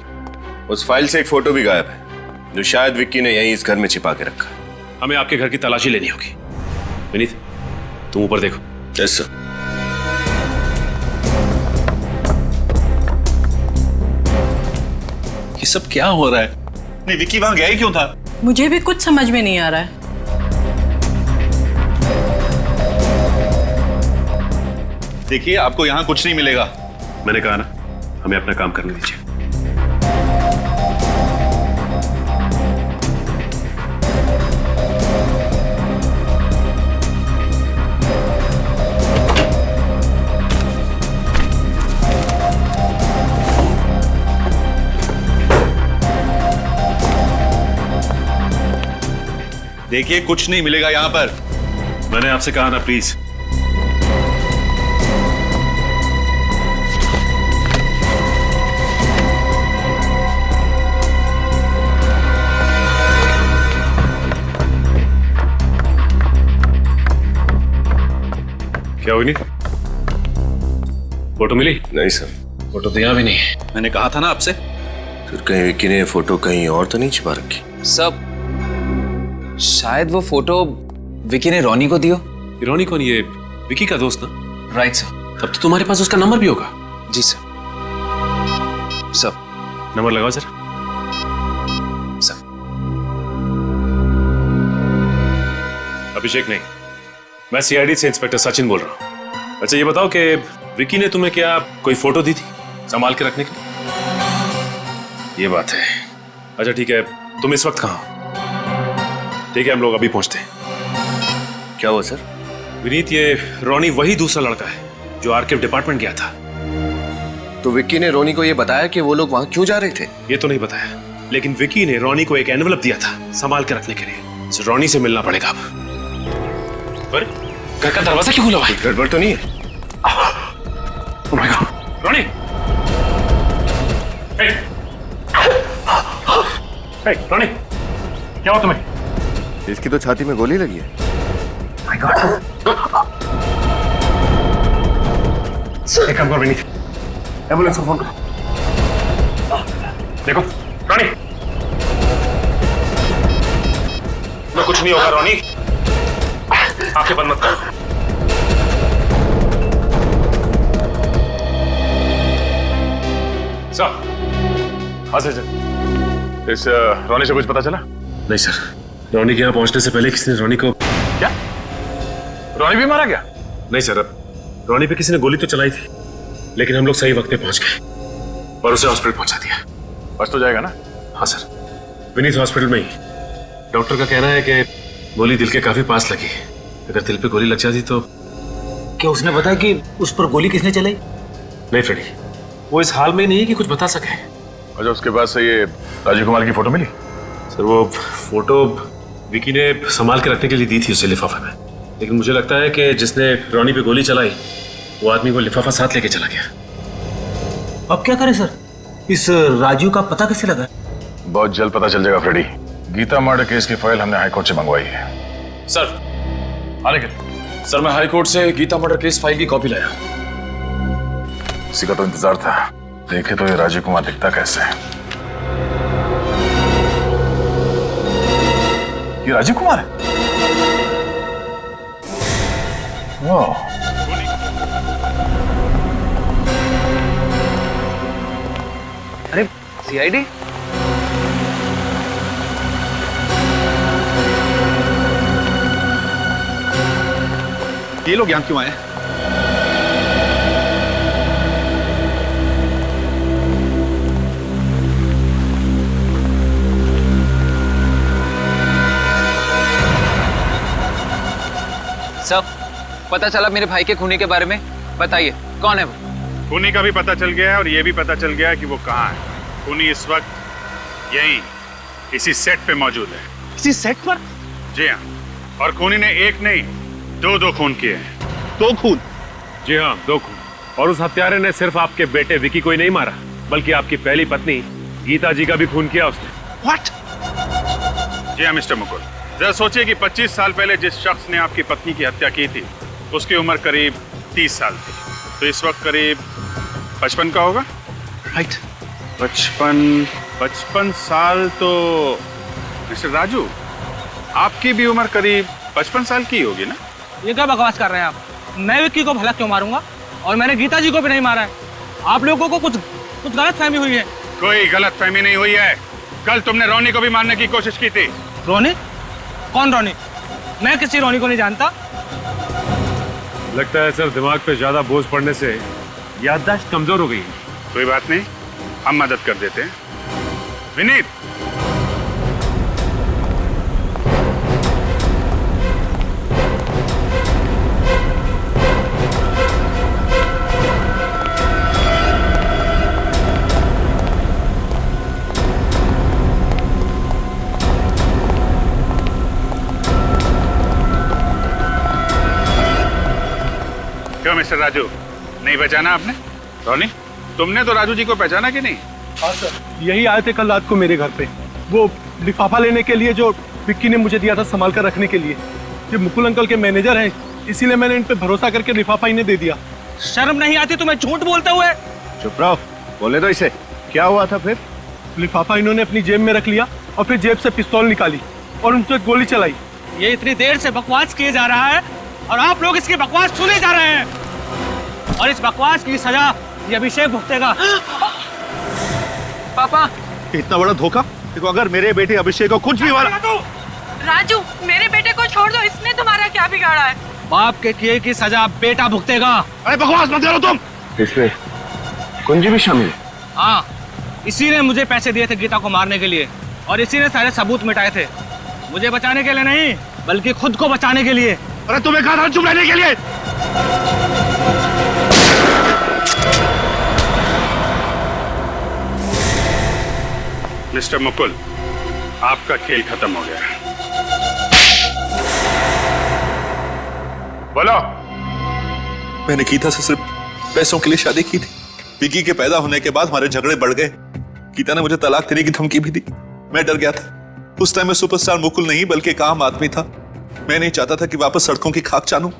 उस फाइल से एक फोटो भी गायब है जो शायद विक्की ने यहीं इस घर में छिपा के रखा है। हमें आपके घर की तलाशी लेनी होगी। विनीत, तुम ऊपर देखो। Yes sir. ये सब क्या हो रहा है? नहीं, विक्की वहां गया ही क्यों था? मुझे भी कुछ समझ में नहीं आ रहा है। देखिए, आपको यहां कुछ नहीं मिलेगा। मैंने कहा ना, हमें अपना काम करने दीजिए। देखिए, कुछ नहीं मिलेगा यहां पर। मैंने आपसे कहा ना, प्लीज। क्या हुई? नहीं फोटो मिली? नहीं सर, फोटो तो यहाँ भी नहीं है। मैंने कहा था ना आपसे। फिर कहीं विक्की ने फोटो कहीं और तो नहीं छिपा रखी? सब शायद वो फोटो विकी ने रोनी को दियो। रोनी कौन? ये विकी का दोस्त ना? Right sir. तब तो तुम्हारे पास उसका नंबर भी होगा। जी सर। सर नंबर लगाओ सर। सर। अभिषेक नहीं, मैं सीआईडी से इंस्पेक्टर सचिन बोल रहा हूँ। अच्छा ये बताओ कि विकी ने तुम्हें क्या कोई फोटो दी थी संभाल के रखने के लिए? ये बात है। अच्छा ठीक है, तुम इस वक्त कहाँ हो? ठीक है, हम लोग अभी पहुंचते हैं। क्या हुआ सर? विनीत, ये रोनी वही दूसरा लड़का है जो आर्काइव डिपार्टमेंट गया था। तो विक्की ने रोनी को ये बताया कि वो लोग वहां क्यों जा रहे थे? ये तो नहीं बताया, लेकिन विकी ने रोनी को एक एनवलप दिया था संभाल के रखने के लिए। रोनी से मिलना पड़ेगा अब। पर घर का दरवाजा क्यों खुला हुआ है? गड़बड़ तो नहीं है? Oh my God! रोनी! हे रोनी, क्या हुआ तुम्हें? इसकी तो छाती में गोली लगी है। My God! एक काम करो विनीत, एम्बुलेंस को फोन करो। देखो रोनी, मैं कुछ नहीं होगा। रोनी, आंखें बंद मत करो। इस रोनी से कुछ पता चला? नहीं सर, रोनी के यहाँ पहुंचने से पहले किसी ने रोनी को... क्या? रोनी भी मारा गया? नहीं सर, अब रोनी पे किसी ने गोली तो चलाई थी, लेकिन हम लोग सही वक्त पे पहुंच गए और उसे हॉस्पिटल पहुंचा दिया। बच तो जाएगा ना? हाँ सर, विनीत हॉस्पिटल में ही। डॉक्टर का कहना है कि गोली दिल के काफी पास लगी। अगर दिल पे गोली लग जाती तो क्या उसने बताया कि उस पर गोली किसने चलाई? नहीं फ्रेडी, वो इस हाल में नहीं है कि कुछ बता सके। अच्छा, उसके बाद से ये राजीव कुमार की फोटो मिली? सर वो फोटो विकी ने संभाल के रखने के लिए दी थी उसे लिफाफे में, लेकिन मुझे लगता है कि जिसने रॉनी पे गोली चलाई वो आदमी वो लिफाफा साथ लेके चला गया। अब क्या करें सर? इस राजू का पता कैसे लगा? बहुत जल्द पता चल जाएगा फ्रेडी। गीता मर्डर केस की फाइल हमने हाईकोर्ट से मंगवाई है। सर आने के सर, मैं हाईकोर्ट से गीता मर्डर केस फाइल की कॉपी लाया। इसी का तो इंतजार था। देखे तो ये राजीव कुमार दिखता कैसे है। ये राजीव कुमार है? वाह, अरे सीआईडी? ये लोग यहाँ क्यों आए? सब पता चला मेरे भाई के खूनी के बारे में? बताइए कौन है वो? खूनी का भी पता चल गया है और ये भी पता चल गया है कि वो कहाँ है। खूनी इस वक्त यहीं इसी सेट पे मौजूद है। इसी सेट पर? जी हाँ, और खूनी ने एक नहीं दो खून किए हैं। 2 खून? जी हाँ, 2 खून। और उस हत्यारे ने सिर्फ आपके बेटे विकी को ही नहीं मारा, बल्कि आपकी पहली पत्नी गीता जी का भी खून किया उसने। What? जी हाँ मिस्टर मुकुल, जरा सोचिए कि 25 साल पहले जिस शख्स ने आपकी पत्नी की हत्या की थी उसकी उम्र करीब 30 साल थी, तो इस वक्त करीब 55 का होगा। राइट। 55 साल। तो मिस्टर राजू, आपकी भी उम्र करीब 55 साल की होगी ना? ये क्या बकवास कर रहे हैं आप? मैं विक्की को भला क्यों मारूंगा? और मैंने गीता जी को भी नहीं मारा है। आप लोगों को कुछ गलत फहमी हुई है। कोई गलत फहमी नहीं हुई है। कल तुमने रोनी को भी मारने की कोशिश की थी। रोनी? कौन रोनी? मैं किसी रोनी को नहीं जानता। लगता है सर दिमाग पे ज्यादा बोझ पड़ने से याददाश्त कमजोर हो गई है। कोई बात नहीं, हम मदद कर देते हैं। विनीत, क्यों मिस्टर राजू, नहीं पहचाना आपने? रोनी, तुमने तो राजू जी को पहचाना कि नहीं? हाँ सर, यही आए थे कल रात को मेरे घर पे, वो लिफाफा लेने के लिए जो विक्की ने मुझे दिया था संभाल कर रखने के लिए। ये मुकुल अंकल के मैनेजर हैं, इसीलिए मैंने इन पे भरोसा करके लिफाफा इन्हें दे दिया। शर्म नहीं आती तुम्हें झूठ बोलते हुए? चुप रहो, बोले तो इसे। क्या हुआ था फिर? लिफाफा इन्होंने अपनी जेब में रख लिया और फिर जेब से पिस्तौल निकाली और उनसे गोली चलाई। ये इतनी देर से बकवास किए जा रहा है और आप लोग इसकी बकवास सुने जा रहे हैं, और इस बकवास की सजा ये अभिषेक भुगतेगा। पापा, इतना बड़ा धोखा। देखो, अगर मेरे बेटे अभिषेक को कुछ भी हुआ। राजू, मेरे बेटे को छोड़ दो, इसने तुम्हारा क्या बिगाड़ा है? बाप के किए की सजा बेटा भुगतेगा। अरे बकवास मत करो तुम। इसमें कुंजी भी शामिल है? हाँ, इसी ने मुझे पैसे दिए थे गीता को मारने के लिए, और इसी ने सारे सबूत मिटाए थे। मुझे बचाने के लिए नहीं, बल्कि खुद को बचाने के लिए। अरे तुम्हें कहा था चुप रहने के लिए। मिस्टर मुकुल, आपका खेल खत्म हो गया। बोलो। मैंने गीता से सिर्फ पैसों के लिए शादी की थी। विकी के पैदा होने के बाद हमारे झगड़े बढ़ गए। गीता ने मुझे तलाक देने की धमकी भी दी। मैं डर गया था। उस टाइम में सुपरस्टार मुकुल नहीं बल्कि एक आम आदमी था। मैं नहीं चाहता था कि वापस सड़कों की खाक जानूं,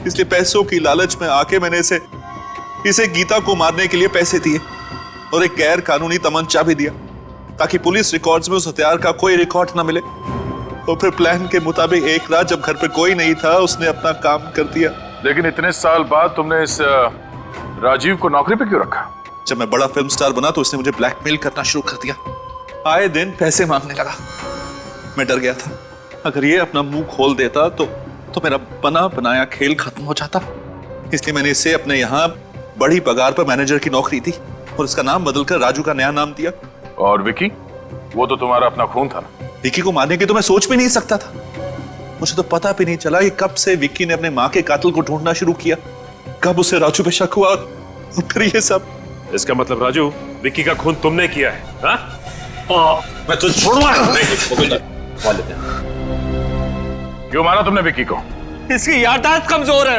इसलिए पैसों की लालच में आके मैंने इसे गीता को मारने के लिए पैसे दिए और एक गैर कानूनी तमंचा भी दिया, ताकि पुलिस रिकॉर्ड्स में उस हथियार का कोई रिकॉर्ड ना मिले। और फिर प्लान के मुताबिक एक रात जब घर पे कोई नहीं था, उसने अपना काम कर दिया। लेकिन इतने साल बाद तुमने इस राजीव को नौकरी पे क्यों रखा? जब मैं बड़ा फिल्म स्टार बना तो उसने मुझे ब्लैकमेल करना शुरू कर दिया। आए दिन पैसे मांगने लगा। मैं डर गया था, अगर ये अपना मुंह खोल देता तो मेरा बना बनाया खेल खत्म हो जाता। इसलिए मैंने इसे अपने यहाँ बड़ी पगार पर मैनेजर की नौकरी दी और इसका नाम बदलकर राजू का नया नाम दिया। और विकी, वो तो तुम्हारा अपना खून था ना? विकी को मारने की तो मैं सोच भी नहीं सकता था। मुझे तो पता भी नहीं चला कि कब से विक्की ने अपने माँ के कातिल को ढूंढना शुरू किया। कब उसे राजू पे शक हुआ और फिर ये सब। इसका मतलब राजू, विक्की का खून तुमने किया है? हाँ? मैं तुझे छोड़ूंगा नहीं। क्यों मारा तुमने विक्की को? इसकी याददाश्त कमजोर है।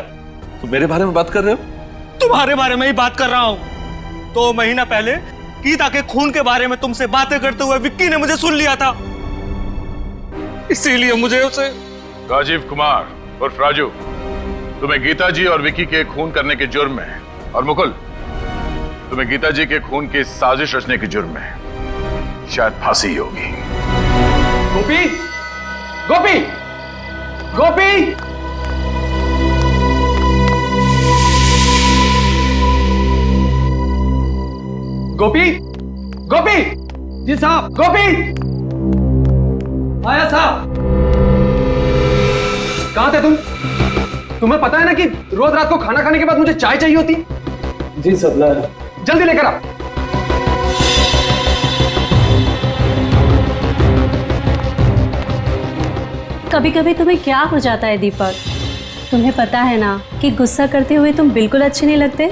तुम मेरे बारे में बात कर रहे हो? तुम्हारे बारे में ही बात कर रहा हूँ। 2 महीना पहले गीता के खून के बारे में तुमसे बातें करते हुए विक्की ने मुझे सुन लिया था, इसीलिए मुझे उसे। राजीव कुमार उर्फ राजू, तुम्हें गीता जी और विक्की के खून करने के जुर्म में, और मुकुल तुम्हें गीता जी के खून की साजिश रचने के जुर्म में शायद फांसी होगी। गोपी, गोपी, गोपी! गोपी, गोपी! जी साहब, गोपी! आया साहब। कहां थे तुम? तुम्हें पता है ना कि रोज रात को खाना खाने के बाद मुझे चाय चाहिए होती। जी सर, जल्दी लेकर आ। कभी कभी तुम्हें क्या हो जाता है दीपक? तुम्हें पता है ना कि गुस्सा करते हुए तुम बिल्कुल अच्छे नहीं लगते।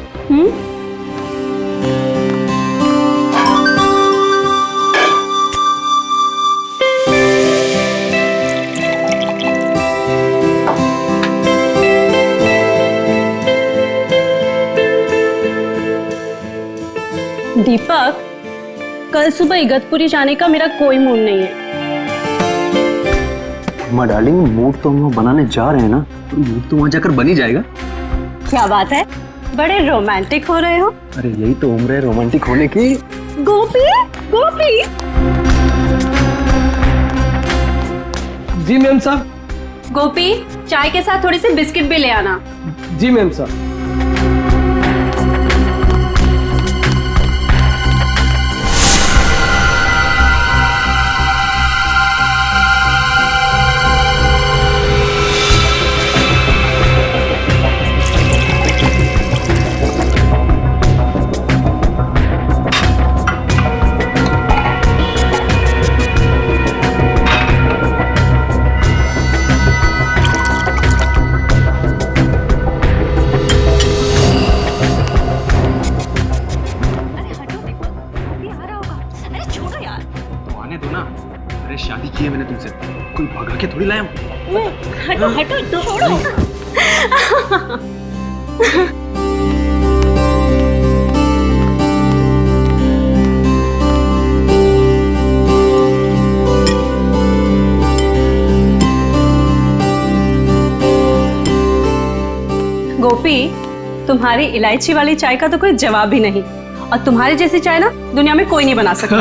दीपक, कल सुबह इगतपुरी जाने का मेरा कोई मूड नहीं है। माँ डार्लिंग, मूड तो हम लोग बनाने जा रहे हैं ना, तो मूड तो वहां जाकर बन ही जाएगा। क्या बात है, बड़े रोमांटिक हो रहे हो। अरे यही तो उम्र है रोमांटिक होने की। गोपी, गोपी! जी मैम साहब। गोपी, चाय के साथ थोड़ी सी बिस्किट भी ले आना। जी मैम साहब। शादी की है मैंने तुमसे, कोई भगा के थोड़ी लाया हूं। हटो हटो, छोड़ो। गोपी, तुम्हारी इलायची वाली चाय का तो कोई जवाब ही नहीं, और तुम्हारी जैसी चाय ना दुनिया में कोई नहीं बना सकता।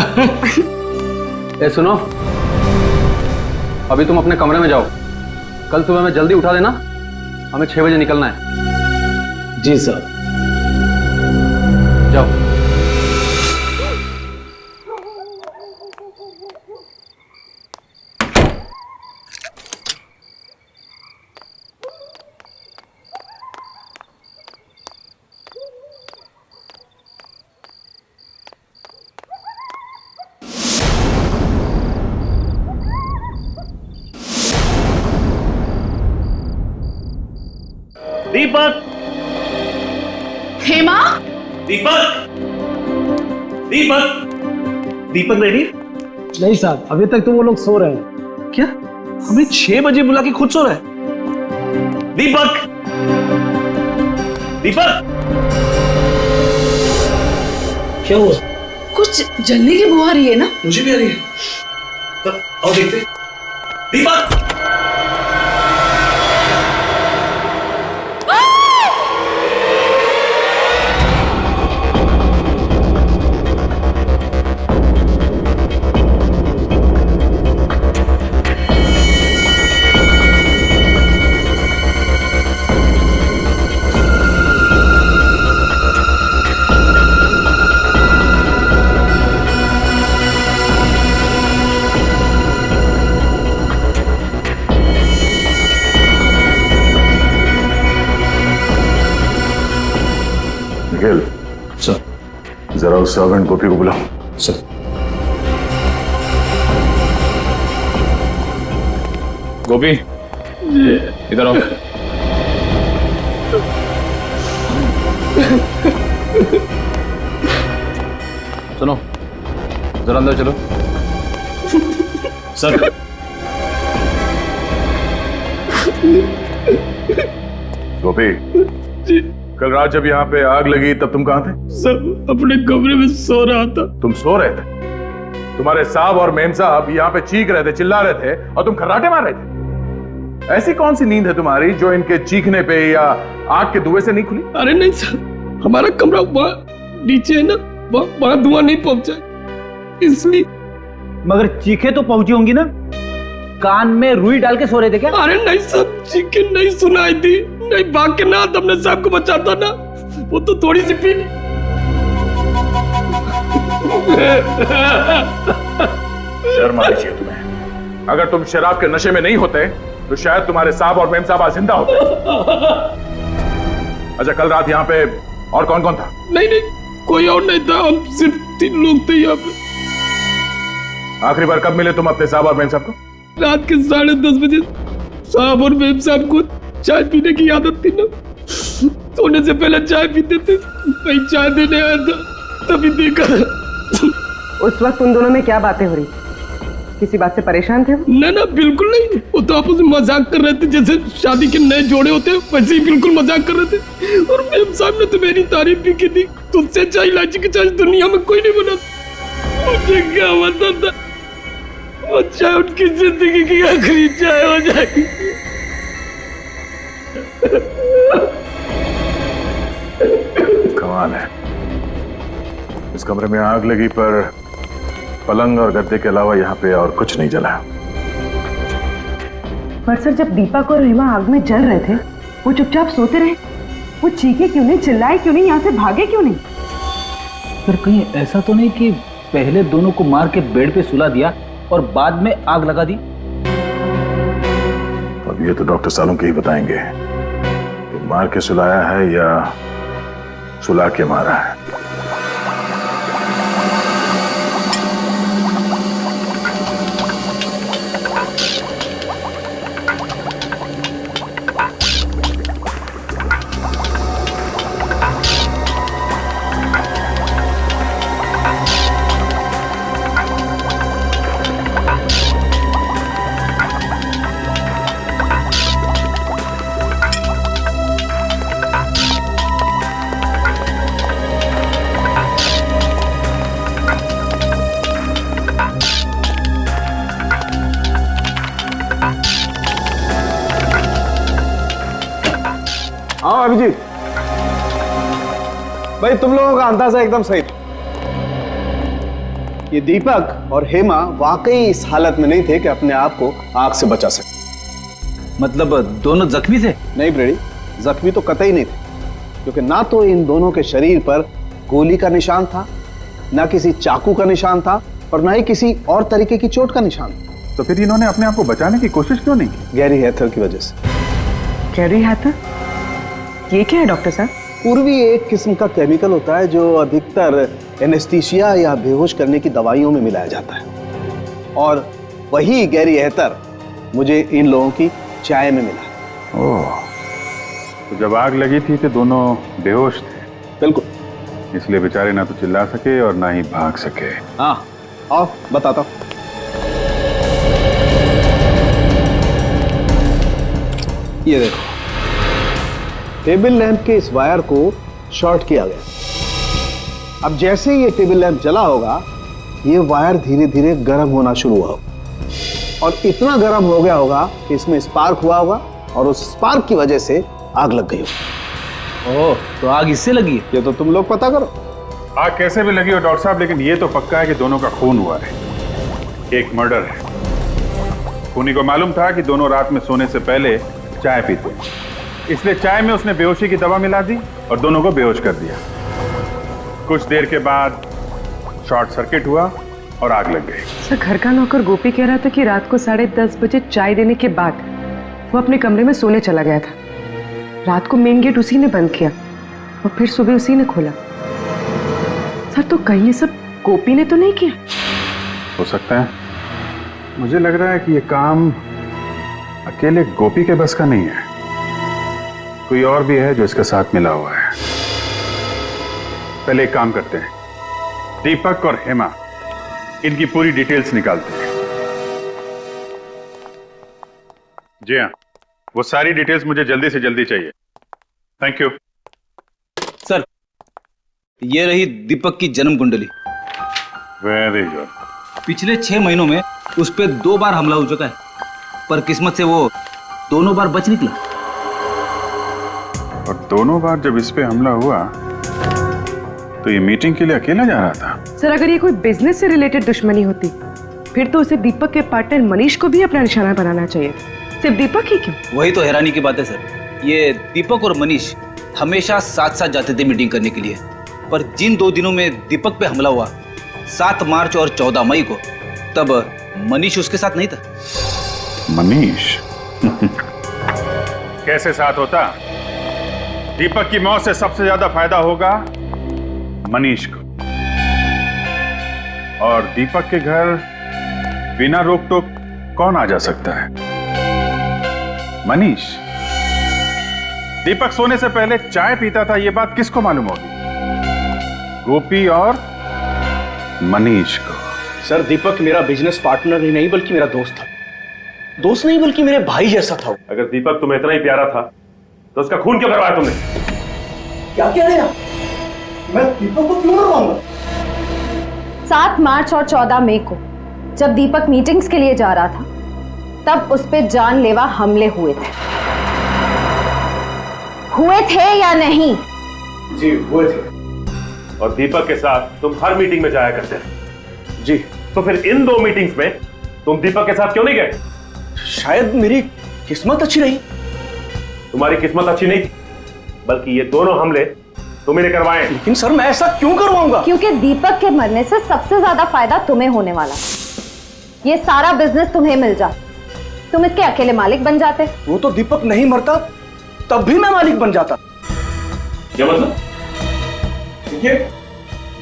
ए सुनो, अभी तुम अपने कमरे में जाओ, कल सुबह में जल्दी उठा देना, हमें 6 बजे निकलना है। जी सर। जाओ। दीपक! हेमा! दीपक! दीपक! दीपक रेडी? नहीं साहब, अभी तक तो वो लोग सो रहे हैं। क्या? हमें 6 बजे बुला के खुद सो रहे हैं? दीपक! दीपक! क्या हुआ? कुछ जलने की बू आ रही है ना? मुझे भी आ रही है। तब आओ देखते। दीपक! सर, जरा उस सर्वेंट गोपी को बुलाओ। सर। गोपी, इधर आओ। सुनो, जरा अंदर चलो। सर। गोपी, कल रात जब यहाँ पे आग लगी तब तुम कहाँ थे? सर, अपने कमरे में सो रहा था। तुम सो रहे थे? तुम्हारे साहब और मेम साहब यहाँ पे चीख रहे थे, चिल्ला रहे थे और तुम खर्राटे मार रहे थे। ऐसी कौन सी नींद है तुम्हारी जो इनके चीखने पे या आग के धुएं से नहीं खुली? अरे नहीं सर, हमारा कमरा वहाँ नीचे है ना, वहाँ धुआं नहीं पहुंचा, इसलिए। मगर चीखे तो पहुंची होंगी ना? कान में रुई डाल के सो रहे थे क्या? अरे नहीं सर, चीखे नहीं सुनाई थी। नहीं भाग के ना अपने साहब को बचाता ना, वो तो थोड़ी सी पी ली। शर्म आनी चाहिए तुम्हें। अगर तुम शराब के नशे में नहीं होते तो शायद तुम्हारे साहब और मेम साहब आज जिंदा होते। अच्छा, कल रात यहाँ पे और कौन कौन था? नहीं, कोई और नहीं था, हम सिर्फ 3 लोग थे यहाँ पे। आखिरी बार कब मिले तुम अपने साहब और मेम साहब को? रात के 10:30 बजे साहब और मेम साहब को चाय पीने की आदत थी ना, सोने से पहले चाय पीते थे। मैं चाय देने आया था, तभी देखा। उस वक्त उन दोनों में क्या बातें हो रही? किसी बात से परेशान थे? ना बिल्कुल नहीं, वो तो आपस में मजाक कर रहे थे, जैसे शादी के नए जोड़े होते हैं वैसे ही बिल्कुल मजाक कर रहे थे। और मेम साहब ने तो मेरी तारीफ भी की थी, तुझसे चाय इलायची की चाय दुनिया में कोई नहीं बना। मुझे क्या पता था वो चाय उनकी जिंदगी की आखिरी चाय हो जाएगी। कमाल है, इस कमरे में आग लगी पर पलंग और गद्दे के अलावा यहाँ पे और कुछ नहीं जला। पर सर, जब दीपक और रीमा आग में जल रहे थे वो चुपचाप सोते रहे, वो चीखे क्यों नहीं, चिल्लाए क्यों नहीं, यहाँ से भागे क्यों नहीं? पर कहीं ऐसा तो नहीं कि पहले दोनों को मार के बेड पे सुला दिया और बाद में आग लगा दी? अब ये तो डॉक्टर सालों के ही बताएंगे कि मार के सुलाया है या सुला के मारा है। हाँ अभिजीत भाई, तुम लोगों का अंदाजा एकदम सही था। ये दीपक और हेमा वाकई इस हालत में नहीं थे कि अपने आप को आग से बचा सके। मतलब दोनों जख्मी थे? नहीं ब्रेडी, जख्मी तो कतई नहीं थे, क्योंकि ना तो इन दोनों के शरीर पर गोली का निशान था, ना किसी चाकू का निशान था, और ना ही किसी और तरीके की चोट का निशान। तो फिर इन्होंने अपने आप को बचाने की कोशिश क्यों नहीं की? गैरी हैथर की वजह से। गैरी हैथर? ये क्या है डॉक्टर साहब? पूर्वी एक किस्म का केमिकल होता है जो अधिकतर एनेस्थीसिया या बेहोश करने की दवाइयों में मिलाया जाता है, और वही गैरी हैथर मुझे इन लोगों की चाय में मिला। ओह, तो जब आग लगी थी तो दोनों बेहोश थे? बिल्कुल, इसलिए बेचारे ना तो चिल्ला सके और ना ही भाग सके। हाँ, आओ बताता हूं। ये देखो, टेबल लैंप के इस वायर को शॉर्ट किया गया। अब जैसे ही ये टेबल लैंप जला होगा, ये वायर धीरे धीरे गर्म होना शुरू हुआ होगा, और इतना गर्म हो गया होगा कि इसमें स्पार्क हुआ होगा, और उस स्पार्क की वजह से आग लग गई होगी। ओह, तो आग इससे लगी? ये तो तुम लोग पता करो। आग कैसे भी लगी हो डॉक्टर साहब, लेकिन ये तो पक्का है कि दोनों का खून हुआ है। एक मर्डर है। खूनी को मालूम था कि दोनों रात में सोने से पहले चाय पीते, इसलिए चाय में उसने बेहोशी की दवा मिला दी और दोनों को बेहोश कर दिया। कुछ देर के बाद शॉर्ट सर्किट हुआ और आग लग गई। सर, घर का नौकर गोपी कह रहा था कि रात को 10:30 बजे चाय देने के बाद वो अपने कमरे में सोने चला गया था। रात को मेन गेट उसी ने बंद किया और फिर सुबह उसी ने खोला। सर, तो कहीं ये सब गोपी ने तो नहीं किया? हो सकता है। मुझे लग रहा है कि ये काम अकेले गोपी के बस का नहीं है, कोई और भी है जो इसके साथ मिला हुआ है। पहले एक काम करते हैं, दीपक और हेमा इनकी पूरी डिटेल्स निकालते हैं। जी हाँ, वो सारी डिटेल्स मुझे जल्दी से जल्दी चाहिए। Thank you sir. ये रही दीपक की जन्म कुंडली। Very good. पिछले 6 महीनों में उस पर 2 बार हमला हो चुका है, पर किस्मत से वो दोनों बार बच निकला। और दोनों बार जब इस पे हमला हुआ तो ये मीटिंग के लिए अकेला जा रहा था। सर, अगर ये कोई बिजनेस से रिलेटेड दुश्मनी होती फिर तो उसे दीपक के पार्टनर मनीष को भी अपना निशाना बनाना चाहिए, सिर्फ दीपक ही क्यों? वही तो हैरानी की बात है सर। ये दीपक और मनीष हमेशा साथ साथ जाते थे मीटिंग करने के लिए, पर जिन 2 दिनों में दीपक पे हमला हुआ, 7 मार्च और 14 मई को, तब मनीष उसके साथ नहीं था। मनीष कैसे साथ होता? दीपक की मौत से सबसे ज्यादा फायदा होगा मनीष को, और दीपक के घर बिना रोक टोक कौन आ जा सकता है? मनीष। दीपक सोने से पहले चाय पीता था, यह बात किसको मालूम होगी? गोपी और मनीष को। सर, दीपक मेरा बिजनेस पार्टनर ही नहीं बल्कि मेरा दोस्त था। दोस्त नहीं बल्कि मेरे भाई जैसा था। अगर दीपक तुम्हें इतना ही प्यारा था तो उसका खून क्यों करवाया तुमने? क्या कह रहे हैं? मैं दीपक को क्यों करवाऊंगा? 7 मार्च और 14 मई को जब दीपक मीटिंग्स के लिए जा रहा था, तब उस पे जानलेवा हमले हुए थे या नहीं? जी हुए थे। और दीपक के साथ तुम हर मीटिंग में जाया करते थे। जी। तो फिर इन 2 मीटिंग्स में तुम दीपक के साथ क्यों नहीं गए? शायद मेरी किस्मत अच्छी रही। तुम्हारी किस्मत अच्छी नहीं थी, बल्कि ये दोनों हमले तुम्हें करवाए। लेकिन सर, मैं ऐसा क्यों करवाऊंगा? क्योंकि दीपक के मरने से सबसे ज्यादा फायदा तुम्हें होने वाला। ये सारा बिजनेस तुम्हें मिल जाता, तुम इसके अकेले मालिक बन जाते। वो तो दीपक नहीं मरता तब भी मैं मालिक बन जाता। क्या मतलब? देखिए,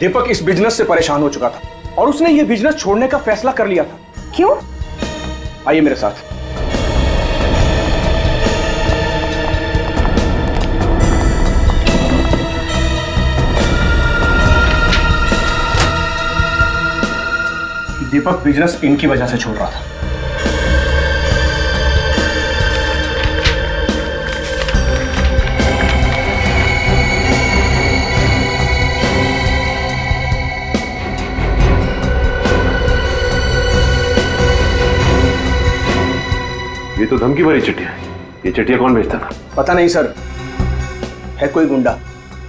दीपक इस बिजनेस से परेशान हो चुका था और उसने ये बिजनेस छोड़ने का फैसला कर लिया था। क्यों? आइए मेरे साथ। दीपक बिजनेस इनकी वजह से छोड़ रहा था। ये तो धमकी भरी चिट्ठियां हैं। ये चिट्ठियां कौन भेजता था? पता नहीं सर, है कोई गुंडा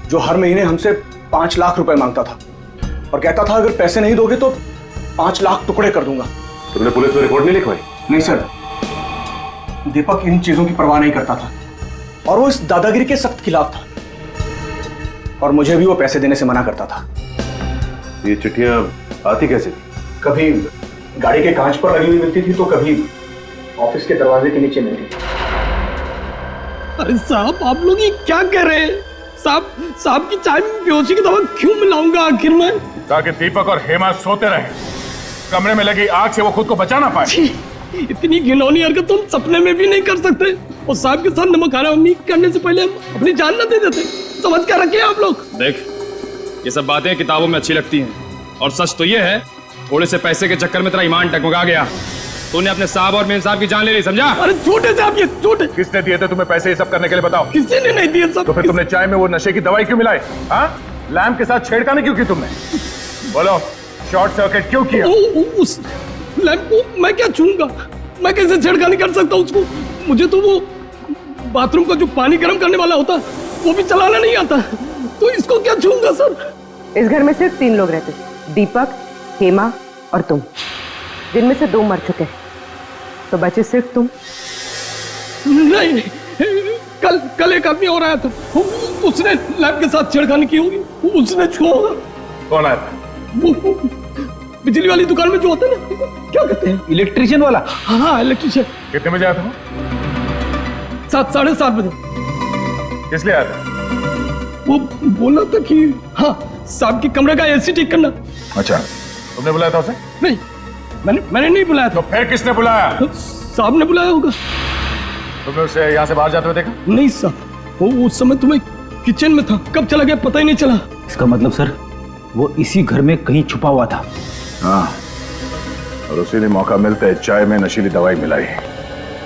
जो हर महीने हमसे 5 लाख रुपए मांगता था और कहता था अगर पैसे नहीं दोगे तो 5 लाख टुकड़े कर दूंगा। तुमने पुलिस में रिपोर्ट नहीं लिखवाई? नहीं सर, दीपक इन चीजों की परवाह नहीं करता था और वो इस दादागिरी के सख्त खिलाफ था, और मुझे भी वो पैसे देने से मना करता था। ये चिट्ठियां आती कैसे थी? कभी गाड़ी के कांच पर लगी हुई मिलती थी तो कभी ऑफिस के दरवाजे के नीचे मिलती थी। अरे साहब, आप लोग ये क्या कह रहे हैं? साहब की चाय में बेहोशी की दवा क्यों मिलाऊंगा आखिर मैं? ताकि दीपक और हेमा सोते रहे, कमरे में लगी आग से वो खुद को बचा ना पाए। इतनी घिनौनी हरकत तुम सपने में भी नहीं कर सकते। और साहब के साथ नमक हरामी करने से पहले हम अपनी जान न दे देते। समझ क्या रखे आप लोग? देख, ये सब बातें किताबों में अच्छी लगती हैं, और सच तो ये है थोड़े से पैसे के चक्कर में तेरा ईमान टकमका गया। तूने अपने साहब और मेरे साहब की जान ले ली, समझा? अरे झूठे साहब, ये झूठे। किसने दिए थे तुम्हें पैसे ये सब करने के लिए? बताओ। किसी ने नहीं दिए सब। तो फिर तुमने चाय में वो नशे की दवाई क्यों मिलाई? हाँ, लैम्प के साथ छेड़खानी क्यों की तुमने? बोलो, शॉर्ट सर्किट क्यों किया? उस लैम्प को मैं क्या छूंगा? मैं कैसे छेड़खानी कर सकता हूँ उसको? मुझे तो वो बाथरूम का जो पानी गर्म करने वाला होता वो भी चलाना नहीं आता, तो इसको क्या छूंगा सर? इस घर में सिर्फ 3 लोग रहते, दीपक, हेमा और तुम, जिनमें से 2 मर चुके, तो बचे सिर्फ तुम। नहीं, कल एक आदमी और आया था, उसने लैब के साथ छेड़खानी की होगी, उसने छुआ होगा। कौन आया था? वो बिजली वाली दुकान में जो होता है ना, क्या कहते हैं? इलेक्ट्रिशियन वाला। हाँ, इलेक्ट्रिशियन। कितने बजे आया था? 7-7:30 बजे। किस लिए आया था? वो बोला था कि हाँ, साहब के कमरे का एसी ठीक करना। अच्छा, तुमने बुलाया था उसे? नहीं, मैंने नहीं बुलाया था। तो फिर किसने बुलाया? साहब ने बुलाया होगा। तुमने उसे यहाँ से बाहर जाते हुए देखा? नहीं साहब, वो उस समय तुम्हें किचन में था, कब चला गया पता ही नहीं चला। इसका मतलब सर वो इसी घर में कहीं छुपा हुआ था। हाँ, और उसी ने मौका मिलते चाय में नशीली दवाई मिलाई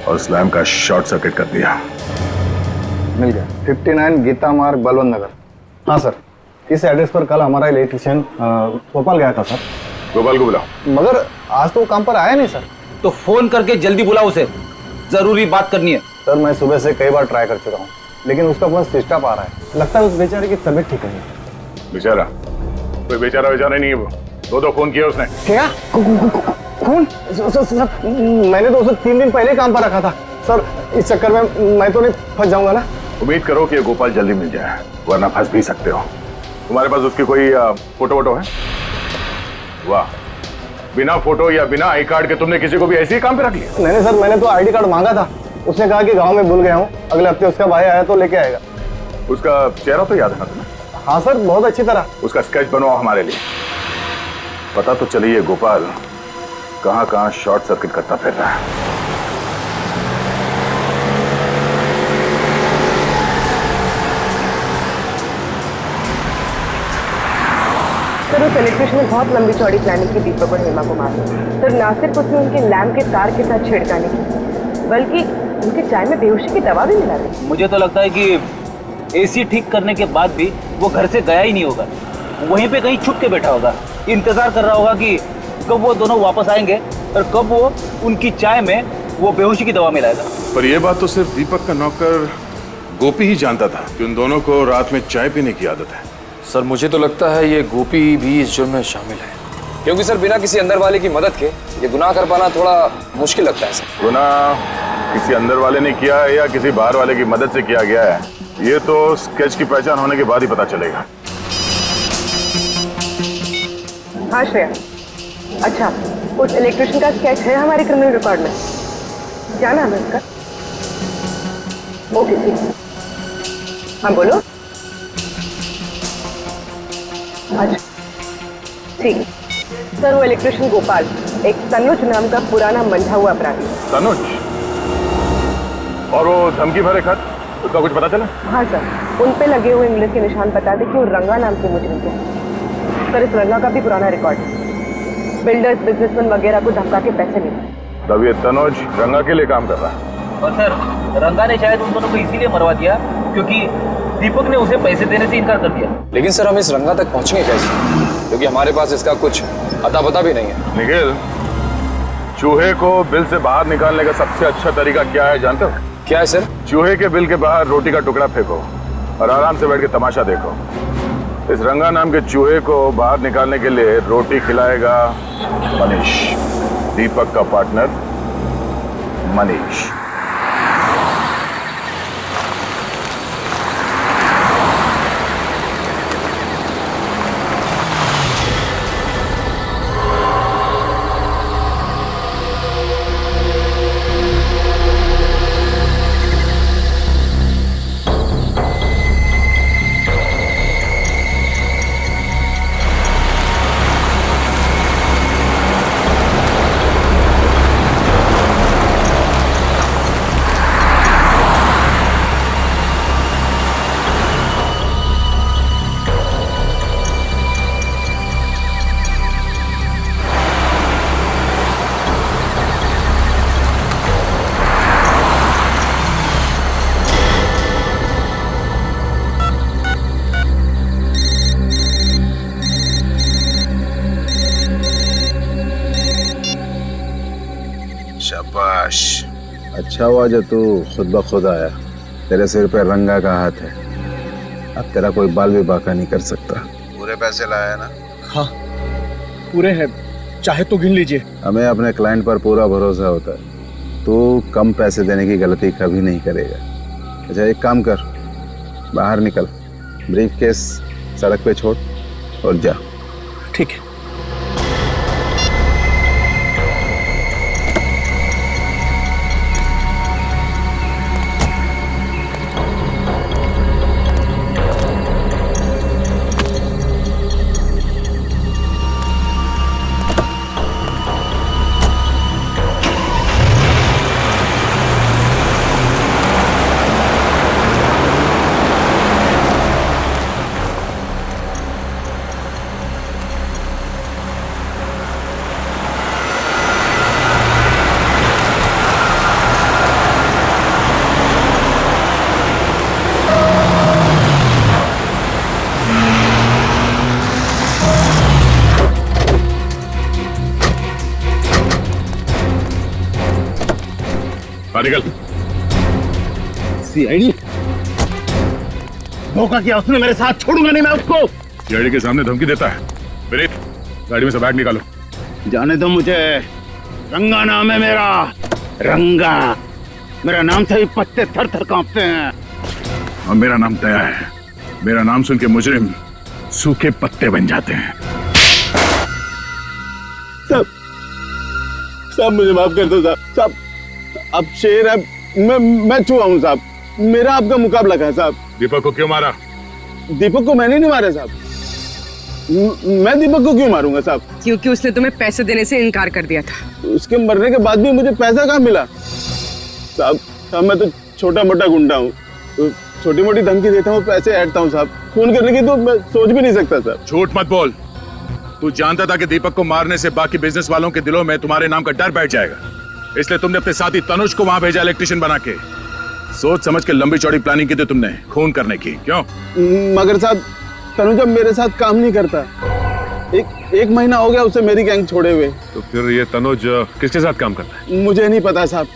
और स्लैम का शॉर्ट सर्किट कर दिया। मिल गया। 59 गीता मार्ग बलवंत नगर। हाँ सर, इस एड्रेस पर कल हमारा इलेक्ट्रिशियन गोपाल गया था सर। गोपाल को बुलाओ। मगर आज तो वो काम पर आया नहीं सर। तो फोन करके जल्दी बुलाओ उसे, जरूरी बात करनी है। सर मैं सुबह से कई बार ट्राई कर चुका हूँ, लेकिन उसका फोन स्विच ऑफ आ रहा है। लगता है उस बेचारे की तबीयत ठीक नहीं है। बेचारा? कोई बेचारा नहीं है वो। दो फोन किया उसने। क्या खून? सर मैंने तो उसे 3 दिन पहले काम पर रखा था सर। इस चक्कर में मैं तो नहीं फंस जाऊंगा ना? उम्मीद करो कि गोपाल जल्दी मिल जाए, वरना फंस भी सकते हो। तुम्हारे पास उसकी कोई फोटो वोटो है? वाह, बिना फोटो या बिना आई कार्ड के तुमने किसी को भी ऐसे ही काम पे रख लिया? नहीं सर, मैंने तो आईडी कार्ड मांगा था। उसने कहा कि गांव में भूल गया हूँ, अगले हफ्ते उसका भाई आया तो लेके आएगा। उसका चेहरा तो याद है ना तुम्हें? हाँ सर, बहुत अच्छी तरह। उसका स्केच बनवाओ हमारे लिए। पता तो चलिए गोपाल कहां कहां शॉर्ट सर्किट करता फिर रहा है। सर उस इलेक्ट्रिशियन ने बहुत लंबी चौड़ी प्लानिंग की दीपक और हेमा को मारने। सर ना सिर्फ उसने उनके लैम्प के तार के साथ छेड़खानी की, बल्कि उनके चाय में बेहोशी की दवा भी मिला दी। मुझे तो लगता है कि एसी ठीक करने के बाद भी वो घर से गया ही नहीं होगा, वहीं पे कहीं छुप के बैठा होगा, इंतजार कर रहा होगा कि कब वो दोनों वापस आएंगे और कब वो उनकी चाय में वो बेहोशी की दवा मिलाएगा। पर यह बात तो सिर्फ दीपक का नौकर गोपी ही जानता था कि उन दोनों को रात में चाय पीने की आदत है। सर मुझे तो लगता है ये गोपी भी इस जुर्म में शामिल है, क्योंकि सर बिना किसी अंदर वाले की मदद के ये गुनाह कर पाना थोड़ा मुश्किल लगता है सर। गुनाह किसी अंदर वाले ने किया है या किसी बाहर वाले की मदद से किया गया है, ये तो स्केच की पहचान होने के बाद ही पता चलेगा। हाँ श्रेया, अच्छा उस इलेक्ट्रिशियन का स्केच है हमारे क्रिमिनल रिकॉर्ड में? क्या नाम है उसका? ओके ठीक। हाँ बोलो। अच्छा ठीक। सर वो इलेक्ट्रिशियन गोपाल एक तनुज नाम का पुराना मंझा हुआ अपराधी। तनुज? और वो धमकी भरे खत, उसका कुछ पता चला? हाँ सर, उन पे लगे हुए इंग्लिश के निशान बताते कि वो रंगा नाम के मुजरिम थे। सर इस रंगा का भी पुराना रिकॉर्ड है, बिल्डर्स बिजनेसमैन वगैरह को धमका के पैसे लेते। तब ये तनुज रंगा के लिए काम कर रहा है। और सर रंगा ने शायद उन दोनों को इसीलिए मरवा दिया क्योंकि दीपक ने उसे पैसे देने से इनकार कर दिया। लेकिन सर हम इस रंगा तक पहुंचेंगे कैसे, क्योंकि हमारे पास इसका कुछ अता पता भी नहीं है। निखिल, चूहे को बिल से बाहर निकालने का सबसे अच्छा तरीका क्या है जानते हो? क्या है सर? चूहे के बिल के बाहर रोटी का टुकड़ा फेंको और आराम से बैठ के तमाशा देखो। इस रंगा नाम के चूहे को बाहर निकालने के लिए रोटी खिलाएगा मनीष, दीपक का पार्टनर मनीष। शाबाश, अच्छा हुआ जो तू खुद ब खुद आया। तेरे सिर पे रंगा का हाथ है, अब तेरा कोई बाल भी बाका नहीं कर सकता। पूरे पैसे लाया ना? हाँ पूरे हैं, चाहे तो गिन लीजिए। हमें अपने क्लाइंट पर पूरा भरोसा होता है, तू कम पैसे देने की गलती कभी नहीं करेगा। अच्छा एक काम कर, बाहर निकल, ब्रीफ केस सड़क पे छोड़ और जा। ठीक है। सीआईडी धोखा किया उसने मेरे साथ, छोड़ूंगा नहीं मैं उसको। सीआईडी के सामने धमकी देता है। विनीत, गाड़ी में से बैग निकालो। जाने दो मुझे, रंगा नाम है मेरा, रंगा। मेरा नाम से ही पत्ते थर थर कांपते हैं। और मेरा नाम दया है। मेरा नाम सुन के मुजरिम सूखे पत्ते बन जाते हैं। साहब मुझे माफ कर दो साहब। साहब अब शेर है, मैं चूहा हूँ साहब। मेरा आपका मुकाबला है साहब। दीपक को क्यों मारा? दीपक को मैंने नहीं मारा साहब। मैं दीपक को क्यों मारूंगा साहब? क्योंकि उसने तुम्हें पैसे देने से इनकार कर दिया था। उसके मरने के बाद भी मुझे पैसा कहाँ मिला साहब? मैं तो छोटा मोटा गुंडा हूँ, तो छोटी मोटी धमकी देता हूँ, पैसे ऐडता हूँ साहब। खून करने की तो मैं सोच भी नहीं सकता साहब। झूठ मत बोल। तू जानता था कि दीपक को मारने से बाकी बिजनेस वालों के दिलों में तुम्हारे नाम का डर बैठ जाएगा, इसलिए तुमने अपने साथी तनुज को वहां भेजा इलेक्ट्रिशियन बना के। सोच समझ के लंबी चौड़ी प्लानिंग की थी तुमने खून करने की, क्यों? मगर साहब तनुज अब मेरे साथ काम नहीं करता। एक महीना हो गया उसे मेरी गैंग छोड़े हुए। तो फिर ये तनुज किसके साथ काम करता है? मुझे नहीं पता साहब।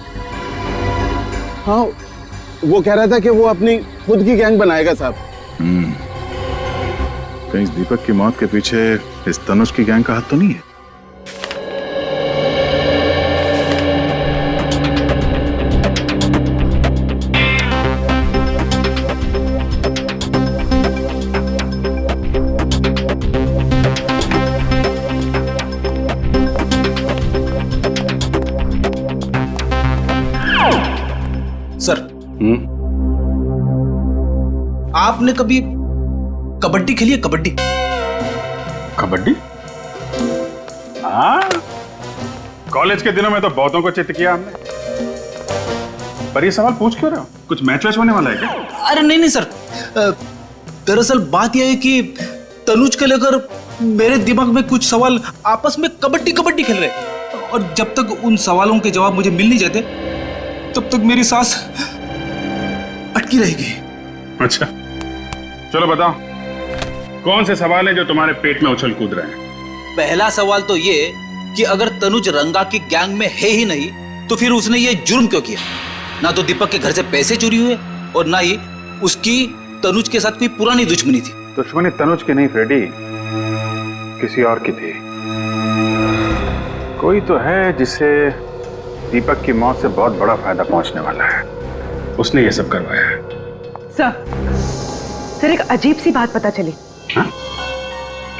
हाँ, वो कह रहा था कि वो अपनी खुद की गैंग बनाएगा साहब। कहीं इस दीपक की मौत के पीछे इस तनुज की गैंग का हाथ तो नहीं है? सर, आपने कभी कबड्डी खेली है? कबड्डी? कबड्डी? हाँ, कॉलेज के दिनों में तो बहुतों को चित किया हमने। पर ये सवाल पूछ क्यों रहे हो? कुछ मैच वैच होने वाला है क्या? अरे नहीं सर, दरअसल बात यह है कि तनुज को लेकर मेरे दिमाग में कुछ सवाल आपस में कबड्डी कबड्डी खेल रहे हैं, और जब तक उन सवालों के जवाब मुझे मिल नहीं जाते तब तक मेरी सांस अटकी रहेगी। अच्छा, चलो बताओ, कौन से सवाल है जो तुम्हारे पेट में उछल कूद रहे हैं? पहला सवाल तो ये कि अगर तनुज रंगा की गैंग में है ही नहीं तो फिर उसने ये जुर्म क्यों किया? ना तो दीपक के घर से पैसे चोरी हुए और ना ही उसकी तनुज के साथ कोई पुरानी दुश्मनी थी। दुश्मनी तनुज की नहीं फ्रेडी, किसी और की थी। कोई तो है जिसे दीपक की मौत से बहुत बड़ा फायदा पहुंचने वाला है, उसने ये सब करवाया है। सर, एक अजीब सी बात पता चली। हाँ?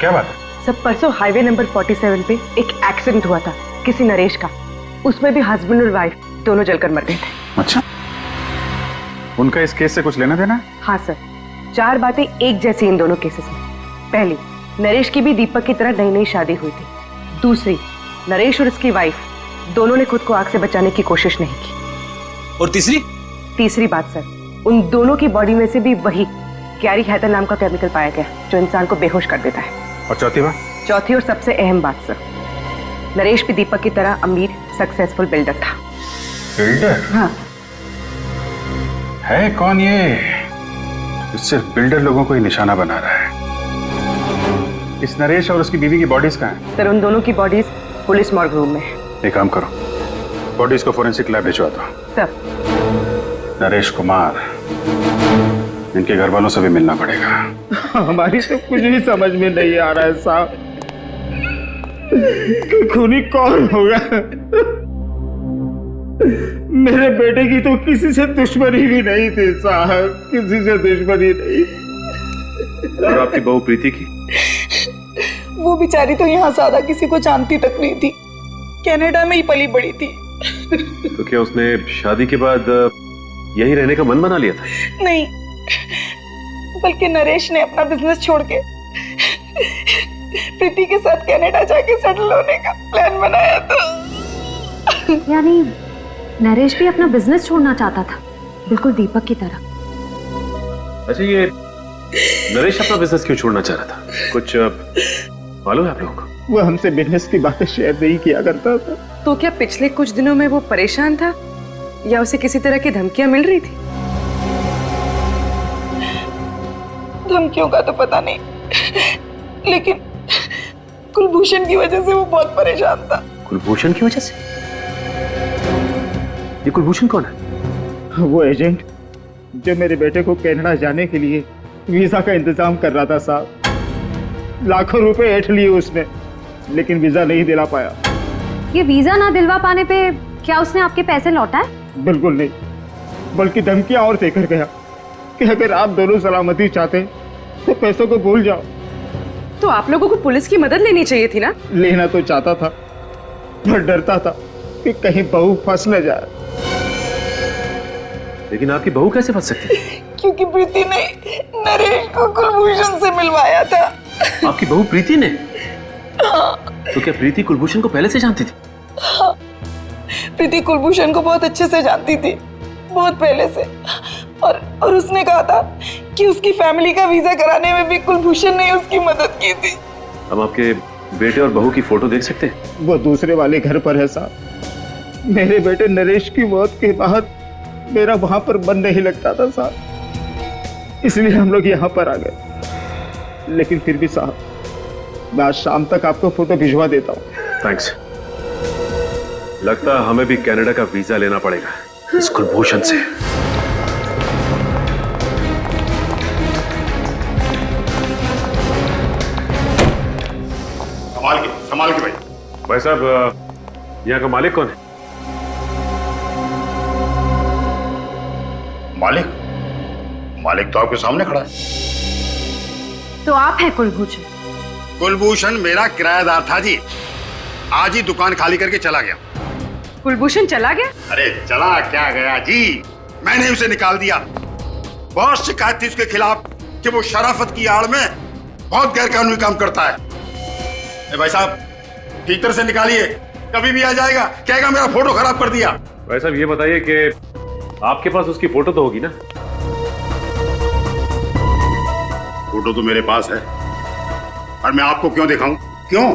क्या बात है? सब परसों हाईवे नंबर 47 पे एक एक्सीडेंट हुआ था किसी नरेश का। उसमें भी हस्बैंड और वाइफ दोनों जलकर मर गए थे। अच्छा, उनका इस केस से कुछ लेना देना है? हाँ सर, 4 बातें एक जैसी इन दोनों केसेस में। पहली, नरेश की भी दीपक की तरह नई नई शादी हुई थी। दूसरी, नरेश और उसकी वाइफ दोनों ने खुद को आग से बचाने की कोशिश नहीं की। और तीसरी बात सर, उन दोनों की बॉडी में से भी वही कैरी हैथर नाम का केमिकल पाया गया जो इंसान को बेहोश कर देता है। और चौथी बात? चौथी और सबसे अहम बात सर, नरेश भी दीपक की तरह अमीर सक्सेसफुल बिल्डर था। बिल्डर? हाँ। है कौन ये सिर्फ बिल्डर लोगों को ही निशाना बना रहा है? इस नरेश और उसकी बीवी की बॉडीज कहाँ हैं? सर, उन दोनों की बॉडीज पुलिस मॉर्ग रूम में है। एक काम करो, बॉडीज को फोरेंसिक लैब भिजवा दो। सर, नरेश कुमार, इनके घर वालों से भी मिलना पड़ेगा। हमारी तो कुछ भी समझ में नहीं आ रहा है साहब कि खूनी कौन होगा। मेरे बेटे की तो किसी से दुश्मनी भी नहीं थी साहब, किसी से दुश्मनी नहीं। और आपकी बहू प्रीति की? वो बेचारी तो यहाँ ज्यादा किसी को जानती तक नहीं थी, कनाडा में ही पली बड़ी थी। तो क्या उसने शादी के बाद यही रहने का मन बना लिया था? नहीं, बल्कि नरेश ने अपना बिजनेस छोड़ के प्रीति के साथ कनाडा जाके सेटल होने का प्लान बनाया था। यानी नरेश भी अपना बिजनेस छोड़ना चाहता था, बिल्कुल दीपक की तरह। अच्छा, ये नरेश अपना बिजनेस क्यों छोड़ना चाह रहा था? कुछ मालूम है आप लोगों को? वो हमसे बिजनेस की बातें शेयर नहीं किया करता था। तो क्या पिछले कुछ दिनों में वो परेशान था या उसे किसी तरह की धमकियां मिल रही थी? धमकियों का तो पता नहीं, लेकिन कुलभूषण की वजह से वो बहुत परेशान था। कुलभूषण की वजह से? ये कुलभूषण कौन है? वो एजेंट जो मेरे बेटे को कनाडा जाने के लिए वीजा का इंतजाम कर रहा था साहब। लाखों रुपए ऐंठ लिए उसने, लेकिन वीजा नहीं दिला पाया। ये वीजा ना दिलवा पाने पे क्या उसने आपके पैसे लौटाए? बिल्कुल नहीं, बल्कि धमकियां और देकर गया कि अगर आप दोनों सलामती चाहते तो पैसों को भूल जाओ। तो आप लोगों को पुलिस की मदद लेनी चाहिए थी ना? लेना तो चाहता था, पर डरता था कि कहीं बहू फंस न जाए। लेकिन आपकी बहू कैसे फंस सकती? क्योंकि प्रीति ने नरेश को कुलभूषण से मिलवाया था। आपकी बहू प्रीति ने? हाँ। तो क्या प्रीति कुलभूषण को पहले से जानती थी? हाँ, प्रीति कुलभूषण को बहुत अच्छे से जानती थी, बहुत पहले से। और उसने कहा था कि उसकी फैमिली का वीजा कराने में भी कुलभूषण ने उसकी मदद की थी। हम आपके बेटे और बहू की फोटो देख सकते हैं? वो दूसरे वाले घर पर है साहब। मेरे बेटे नरेश की मौत के बाद मेरा वहां पर मन नहीं लगता था साहब, इसलिए हम लोग यहाँ पर आ गए। लेकिन फिर भी साहब, मैं आज शाम तक आपको फोटो भिजवा देता हूँ। थैंक्स। लगता है हमें भी कनाडा का वीजा लेना पड़ेगा इस कुलभूषण से। संभाल के भाई। भाई साहब, यहाँ का मालिक कौन है? मालिक तो आपके सामने खड़ा है। तो आप हैं कुलभूषण? कुलभूषण मेरा किराएदार था जी, आज ही दुकान खाली करके चला गया। कुलभूषण चला गया? अरे चला क्या गया जी, मैंने उसे निकाल दिया। बहुत शिकायत थी उसके खिलाफ कि वो शराफत की आड़ में बहुत गैरकानूनी काम करता है। भाई साहब, ठीक तरह से निकालिए, कभी भी आ जाएगा, कहेगा मेरा फोटो खराब कर दिया। भाई साहब, ये बताइए कि आपके पास उसकी फोटो तो होगी ना? फोटो तो मेरे पास है, और मैं आपको क्यों दिखाऊं? क्यों?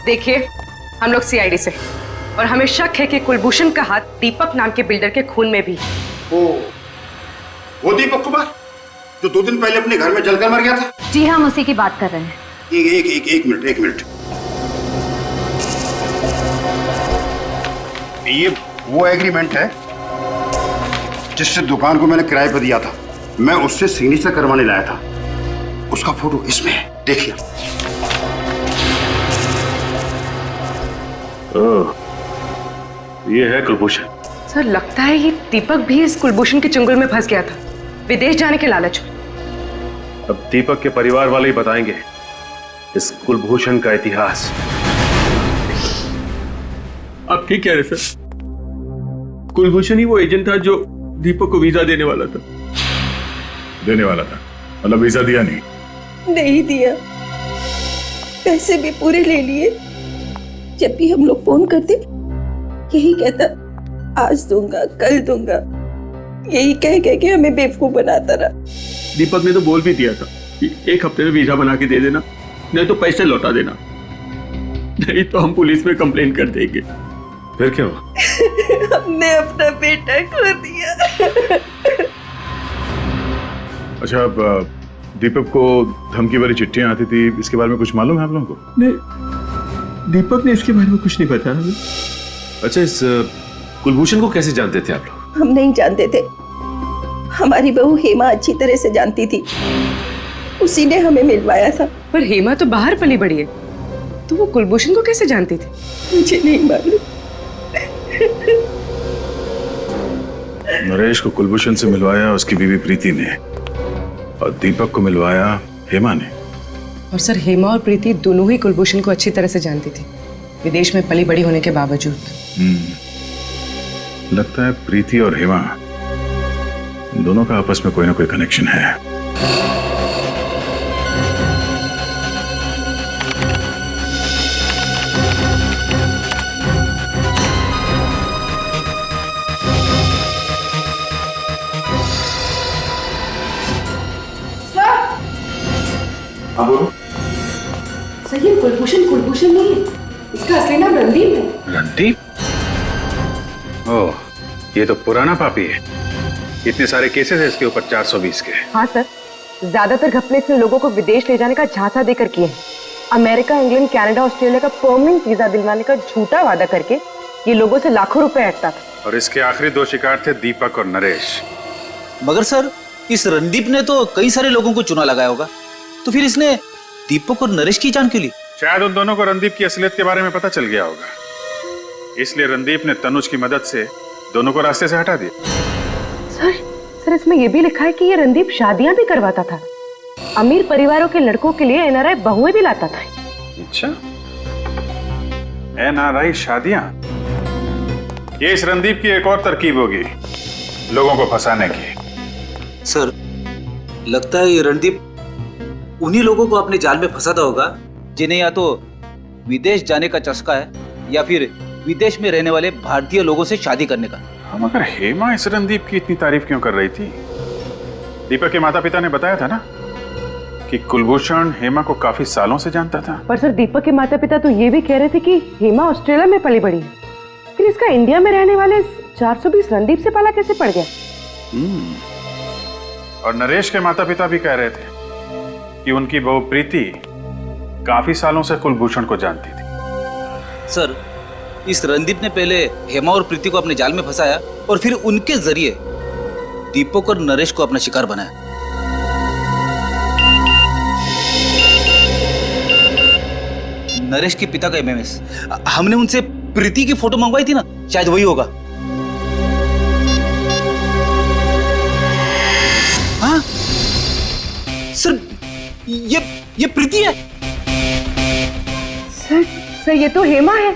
देखिए, हम लोग सीआईडी से, और हमें शक है कि कुलभूषण का हाथ दीपक नाम के बिल्डर के खून में भी। वो दीपक कुमार जो 2 दिन पहले अपने घर में जलकर मर गया था? जी हम उसी की बात कर रहे हैं। एक मिनट। ये वो एग्रीमेंट है जिससे दुकान को मैंने किराए पर दिया था। मैं उससे सिग्नेचर करवाने लाया था। उसका फोटो इसमें है, देखिए। ये है कुलभूषण। सर, लगता है ये दीपक भी इस कुलभूषण के चंगुल में फंस गया था, विदेश जाने के लालच में। अब दीपक के परिवार वाले ही बताएंगे इस कुलभूषण का इतिहास। आप ठीक कह रहे सर, कुलभूषण ही वो एजेंट था जो दीपक को वीजा देने वाला था। मतलब वीजा दिया नहीं दिया, पैसे भी पूरे ले लिए। जब भी हम लोग फोन करते यही कहता, आज दूंगा, कल दूंगा, यही कह के हमें बेवकूफ बनाता रहा। दीपक ने तो बोल भी दिया था कि 1 हफ्ते में वीजा बना के दे देना, नहीं तो पैसे लौटा देना, नहीं तो हम पुलिस में कंप्लेन कर देंगे। फिर क्या हुआ? हमने अपना बेटा खो दिया। अच्छा, अब दीपक को धमकी वाली चिट्ठियां आती थी, इसके बारे में कुछ मालूम है आप लोगों को? नहीं, दीपक ने इसके बारे में कुछ नहीं बताया हमें। अच्छा, इस कुलभूषण को कैसे जानते थे आप लोग? हम नहीं जानते थे, हमारी बहू हेमा अच्छी तरह से जानती थी, उसी ने हमें मिलवाया था। पर हेमा तो बाहर पली बड़ी है, तो वो कुलभूषण को कैसे जानती थी? मुझे नहीं मालूम। नरेश को कुलभूषण से मिलवाया उसकी बीवी प्रीति ने, और दीपक को मिलवाया हेमा ने। और सर, हेमा और प्रीति दोनों ही कुलभूषण को अच्छी तरह से जानती थी, विदेश में पली बड़ी होने के बावजूद। लगता है प्रीति और हेमा दोनों का आपस में कोई ना कोई कनेक्शन है। हाँ बोलो। सर, ये कुलभूषण नहीं है, इसका असली नाम रणदीप है। रणदीप? ओह, ये तो पुराना पापी है। इतने सारे केसेस है इसके ऊपर 420 के। हाँ सर, ज्यादातर घपले इसने लोगों को विदेश ले जाने का झांसा देकर किए हैं। अमेरिका, इंग्लैंड, कनाडा, ऑस्ट्रेलिया का परमानेंट वीजा दिलवाने का झूठा वादा करके ये लोगों से लाखों रुपए ऐंठता था। और इसके आखिरी दो शिकार थे दीपक और नरेश। मगर सर, इस रणदीप ने तो कई सारे लोगों को चुना लगाया होगा, तो फिर इसने दीपक और नरेश की जान क्यों ली? शायद उन दोनों को रणदीप की असलियत के बारे में पता चल गया होगा, इसलिए रणदीप ने तनुज की मदद से दोनों को रास्ते से हटा दिया। सर इसमें यह भी लिखा है कि ये रणदीप शादियां भी करवाता था, अमीर परिवारों के लड़कों के लिए एनआरआई बहुएं भी लाता था। अच्छा, एनआरआई शादियां? ये इस रणदीप की एक और तरकीब होगी लोगों को फंसाने की। सर, लगता है ये रणदीप उन्हीं लोगों को अपने जाल में फंसाता होगा जिन्हें या तो विदेश जाने का चस्का है या फिर विदेश में रहने वाले भारतीय लोगों से शादी करने का। मगर हेमा इस रणदीप की इतनी तारीफ क्यों कर रही थी? दीपक के माता पिता ने बताया था ना कि कुलभूषण हेमा को काफी सालों से जानता था। पर सर, दीपक के माता पिता तो ये भी कह रहे थे कि हेमा ऑस्ट्रेलिया में पली बड़ी है, फिर इसका इंडिया में रहने वाले 420 रणदीप से पाला कैसे पड़ गया? और नरेश के माता पिता भी कह रहे थे कि उनकी बहू प्रीति काफी सालों से कुलभूषण को जानती थी। सर, इस रणदीप ने पहले हेमा और प्रीति को अपने जाल में फंसाया और फिर उनके जरिए दीपक और नरेश को अपना शिकार बनाया। नरेश के पिता का एमएमएस, हमने उनसे प्रीति की फोटो मंगवाई थी ना, शायद वही होगा। हाँ सर, ये प्रीति है। सर ये तो हेमा है।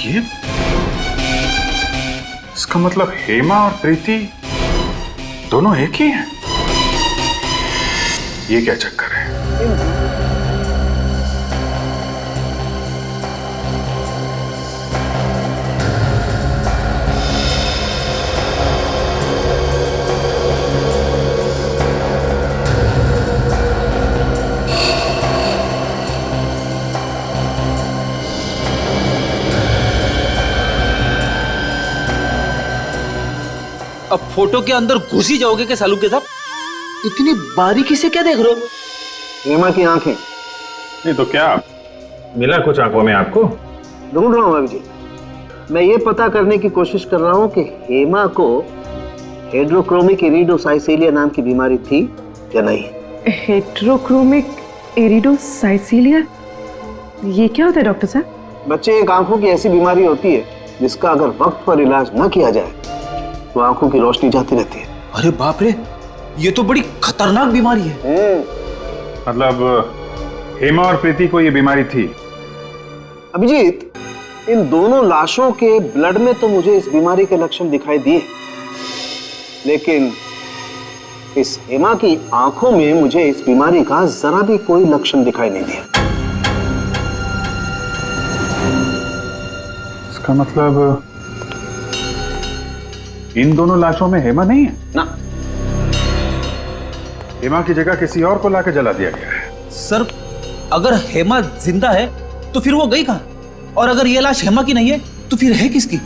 ये इसका मतलब हेमा और प्रीति दोनों एक ही हैं। ये क्या चक्कर है? अब फोटो के अंदर घुस ही जाओगे क्या सालू के साथ? इतनी बारीकी से क्या देख रहे हो? हेमा की आंखें। नहीं तो क्या मिला कुछ आंखों में आपको? ढूंढ रहा हूं अभिजीत। मैं ये पता करने की कोशिश कर रहा हूं कि हेमा को हेड्रोक्रोमिक इरिडोसाइसिलिया नाम की बीमारी थी या नहीं। हेड्रोक्रोमिक इरिडोसाइसिलिया, ये क्या होता है डॉक्टर साहब? बच्चे, एक आंखों की ऐसी बीमारी होती है जिसका अगर वक्त पर इलाज न किया जाए तो आंखों की रोशनी जाती रहती है। अरे बाप रे, ये तो बड़ी खतरनाक बीमारी है। मतलब हेमा और प्रीति को ये बीमारी थी? अभिजीत, इन दोनों लाशों के ब्लड में तो मुझे इस बीमारी के लक्षण दिखाई दिए, लेकिन इस हेमा की आंखों में मुझे इस बीमारी का जरा भी कोई लक्षण दिखाई नहीं दिया। इसका मतलब इन दोनों लाशों में हेमा नहीं है ना। हेमा की जगह किसी और को लाके जला दिया गया है। सर, अगर हेमा जिंदा है तो फिर वो गई कहां? और अगर ये लाश हेमा की नहीं है तो फिर है किसकी?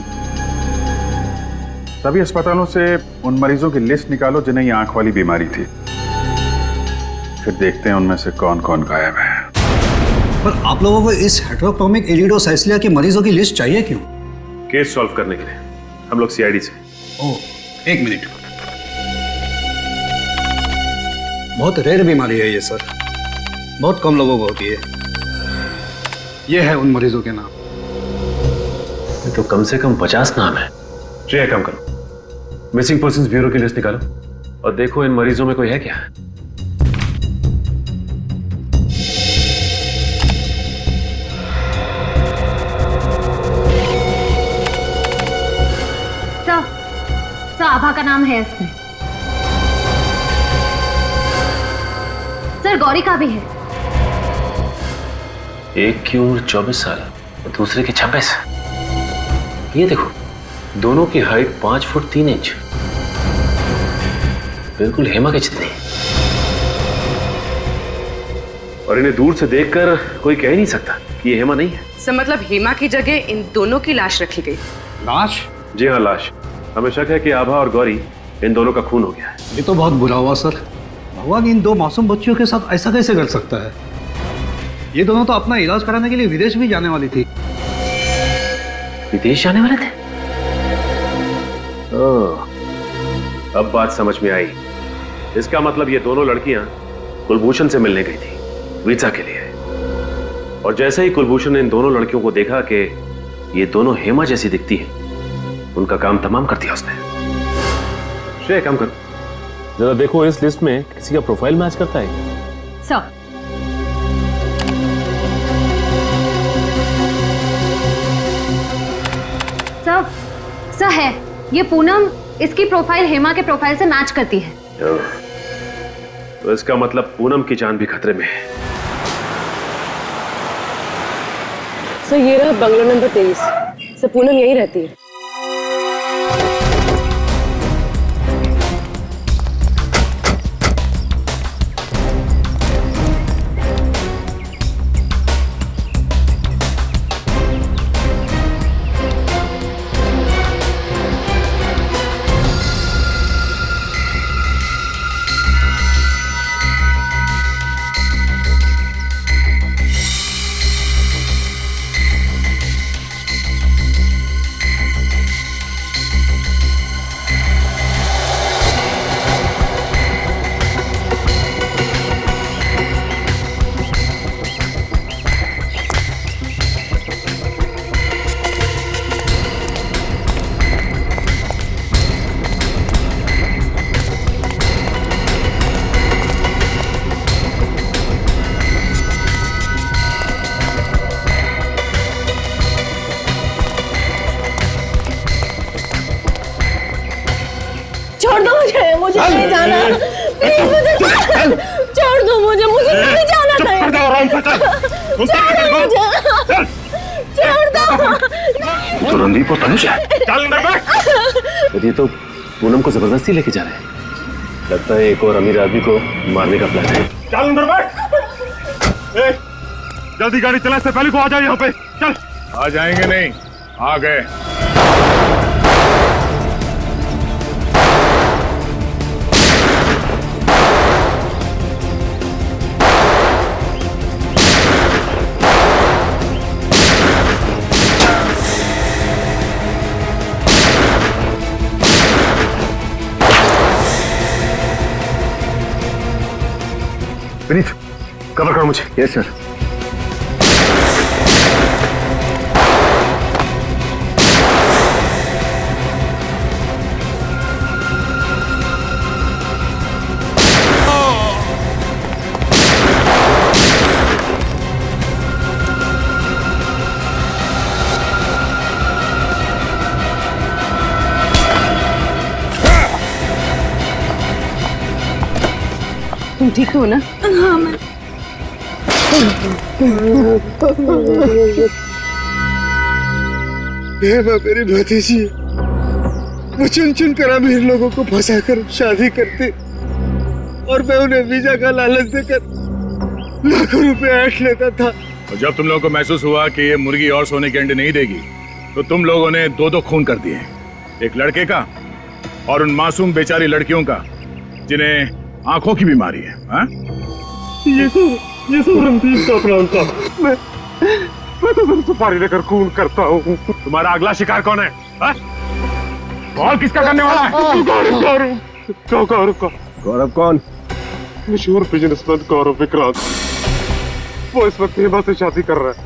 सभी अस्पतालों से उन मरीजों की लिस्ट निकालो जिन्हें ये आंख वाली बीमारी थी, फिर देखते हैं उनमें से कौन कौन गायब है। पर आप लोगों को इस हेट्रोक्रोमिक इरिडोसाइसिलिया के मरीजों की लिस्ट चाहिए क्यों? केस सॉल्व करने के लिए। हम लोग सीआईडी से। ओह, एक मिनट। बहुत रेयर बीमारी है ये सर, बहुत कम लोगों को होती है। ये है उन मरीजों के नाम। तो कम से कम 50 नाम है। श्रेया, काम करो, मिसिंग पर्सन्स ब्यूरो की लिस्ट निकालो और देखो इन मरीजों में कोई है क्या। सर, आभा का नाम है इसमें। सर, गौरी का भी है। एक की उम्र 24 साल, दूसरे की 26। ये देखो, दोनों की हाइट 5 फुट 3 इंच, बिल्कुल हेमा के जितनी। और इन्हें दूर से देखकर कोई कह नहीं सकता कि ये हेमा नहीं है। सर, मतलब हेमा की जगह इन दोनों की लाश रखी गई। लाश? जी हाँ, लाश। हमें शक है कि आभा और गौरी, इन दोनों का खून हो गया है। ये तो बहुत बुरा हुआ सर। भगवान इन दो मासूम बच्चियों के साथ ऐसा कैसे कर सकता है? ये दोनों तो अपना इलाज कराने के लिए विदेश भी जाने वाली थी। विदेश जाने वाले थे? अब बात समझ में आई। इसका मतलब ये दोनों लड़कियां कुलभूषण से मिलने गई थी वीजा के लिए, और जैसे ही कुलभूषण ने इन दोनों लड़कियों को देखा कि ये दोनों हेमा जैसी दिखती हैं, उनका काम तमाम कर दिया उसने। श्रेय, काम कर, जरा देखो इस लिस्ट में किसी का प्रोफाइल मैच करता है। सर, सर है, ये पूनम इसकी प्रोफाइल हेमा के प्रोफाइल से मैच करती है। तो इसका मतलब पूनम की जान भी खतरे में है। सर ये रहा बंगला नंबर 23। सर पूनम यही रहती है। मुझे नहीं जाना, प्लीज मुझे छोड़ दो, मुझे नहीं जाना कहीं। छोड़ दो। तो रणदीप और तनुज है। ये तो पूनम को जबरदस्ती लेके जा रहे हैं। लगता है एक और अमीर आदमी को मारने का प्लान है। चल अंदर बैठ। जल्दी गाड़ी चला, इससे पहले को आ जाओ यहाँ पे। चल। आ जाएंगे नहीं, आ गए। विनीत, कवर करो मुझे। Yes sir. तुम ठीक तो हो ना? हाँ मैं। मेरी भतीजी वो चुन चुन कर अमीर लोगों को फंसा कर शादी करते और मैं उन्हें वीजा का लालच देकर लाखों रुपए ऐंठ लेता था। और जब तुम लोगों को महसूस हुआ कि ये मुर्गी और सोने के अंडे नहीं देगी, तो तुम लोगों ने दो दो खून कर दिए, एक लड़के का और उन मासूम बेचारी लड़कियों का जिन्हें आंखों की बीमारी है। हाँ? ये सब रणदीप का प्लान था। मैं तो सिर्फ सुपारी लेकर खून करता हूँ। तुम्हारा अगला शिकार कौन है? और किसका करने वाला है? गौरव कौन? मशहूर बिजनेसमैन गौरव विक्रांत। वो इस वक्त हेमा से शादी कर रहा है।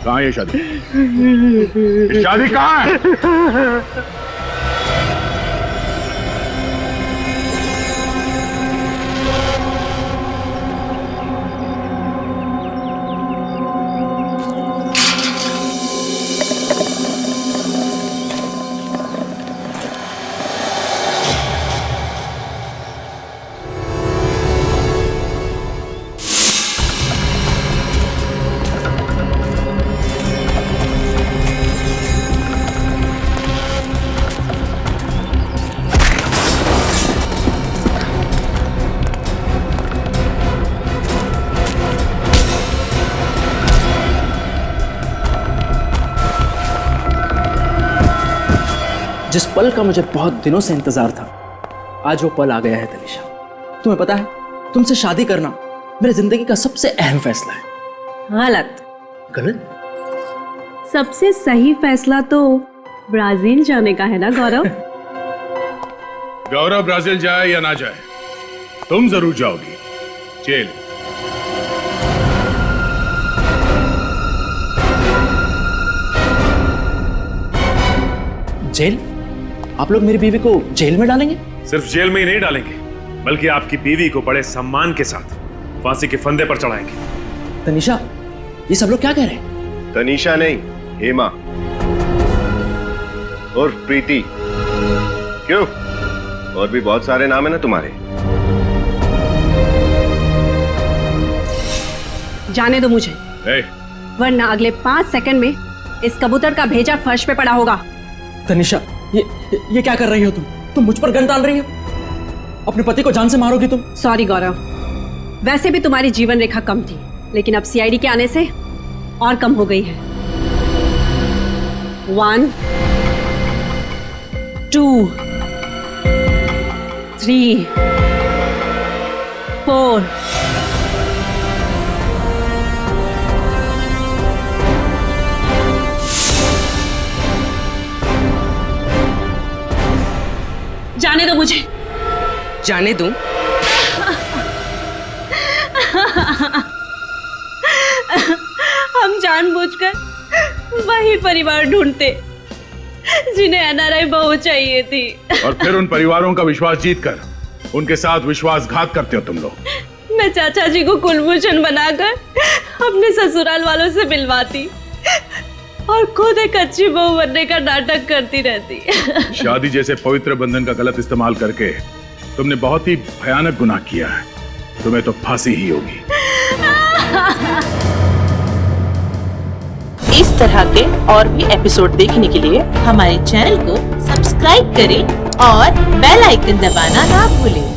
कहाँ है ये शादी? ये शादी कहाँ है? जिस पल का मुझे बहुत दिनों से इंतजार था, आज वो पल आ गया है तनिषा। तुम्हें पता है, तुमसे शादी करना मेरी जिंदगी का सबसे अहम फैसला है। गलत। गलत? सबसे सही फैसला तो ब्राजील जाने का है ना गौरव? गौरव ब्राजील जाए या ना जाए, तुम जरूर जाओगी जेल। जेल? आप लोग मेरी बीवी को जेल में डालेंगे? सिर्फ जेल में ही नहीं डालेंगे, बल्कि आपकी बीवी को बड़े सम्मान के साथ फांसी के फंदे पर चढ़ाएंगे। तनिषा, ये सब लोग क्या कह रहे हैं? तनिषा नहीं, हेमा और प्रीति। क्यों, और भी बहुत सारे नाम है ना तुम्हारे। जाने दो मुझे, hey. वरना अगले 5 सेकंड में इस कबूतर का भेजा फर्श पे पड़ा होगा। तनिषा, ये क्या कर रही हो तुम? तुम मुझ पर गन डाल रही हो? अपने पति को जान से मारोगी तुम? सॉरी गौरव, वैसे भी तुम्हारी जीवन रेखा कम थी, लेकिन अब सीआईडी के आने से और कम हो गई है। 1 2 3 4 जाने दो मुझे। जाने दूं? हम जानबूझकर वही परिवार ढूंढते जिन्हें एनआरआई बहू चाहिए थी, और फिर उन परिवारों का विश्वास जीतकर उनके साथ विश्वासघात करते हो तुम लोग। मैं चाचा जी को कुलभूषण बनाकर अपने ससुराल वालों से मिलवाती और खुद एक अच्छी बहू बनने का नाटक करती रहती। शादी जैसे पवित्र बंधन का गलत इस्तेमाल करके तुमने बहुत ही भयानक गुनाह किया है। तुम्हें तो फांसी ही होगी। इस तरह के और भी एपिसोड देखने के लिए हमारे चैनल को सब्सक्राइब करें और बेल आइकन दबाना ना भूलें।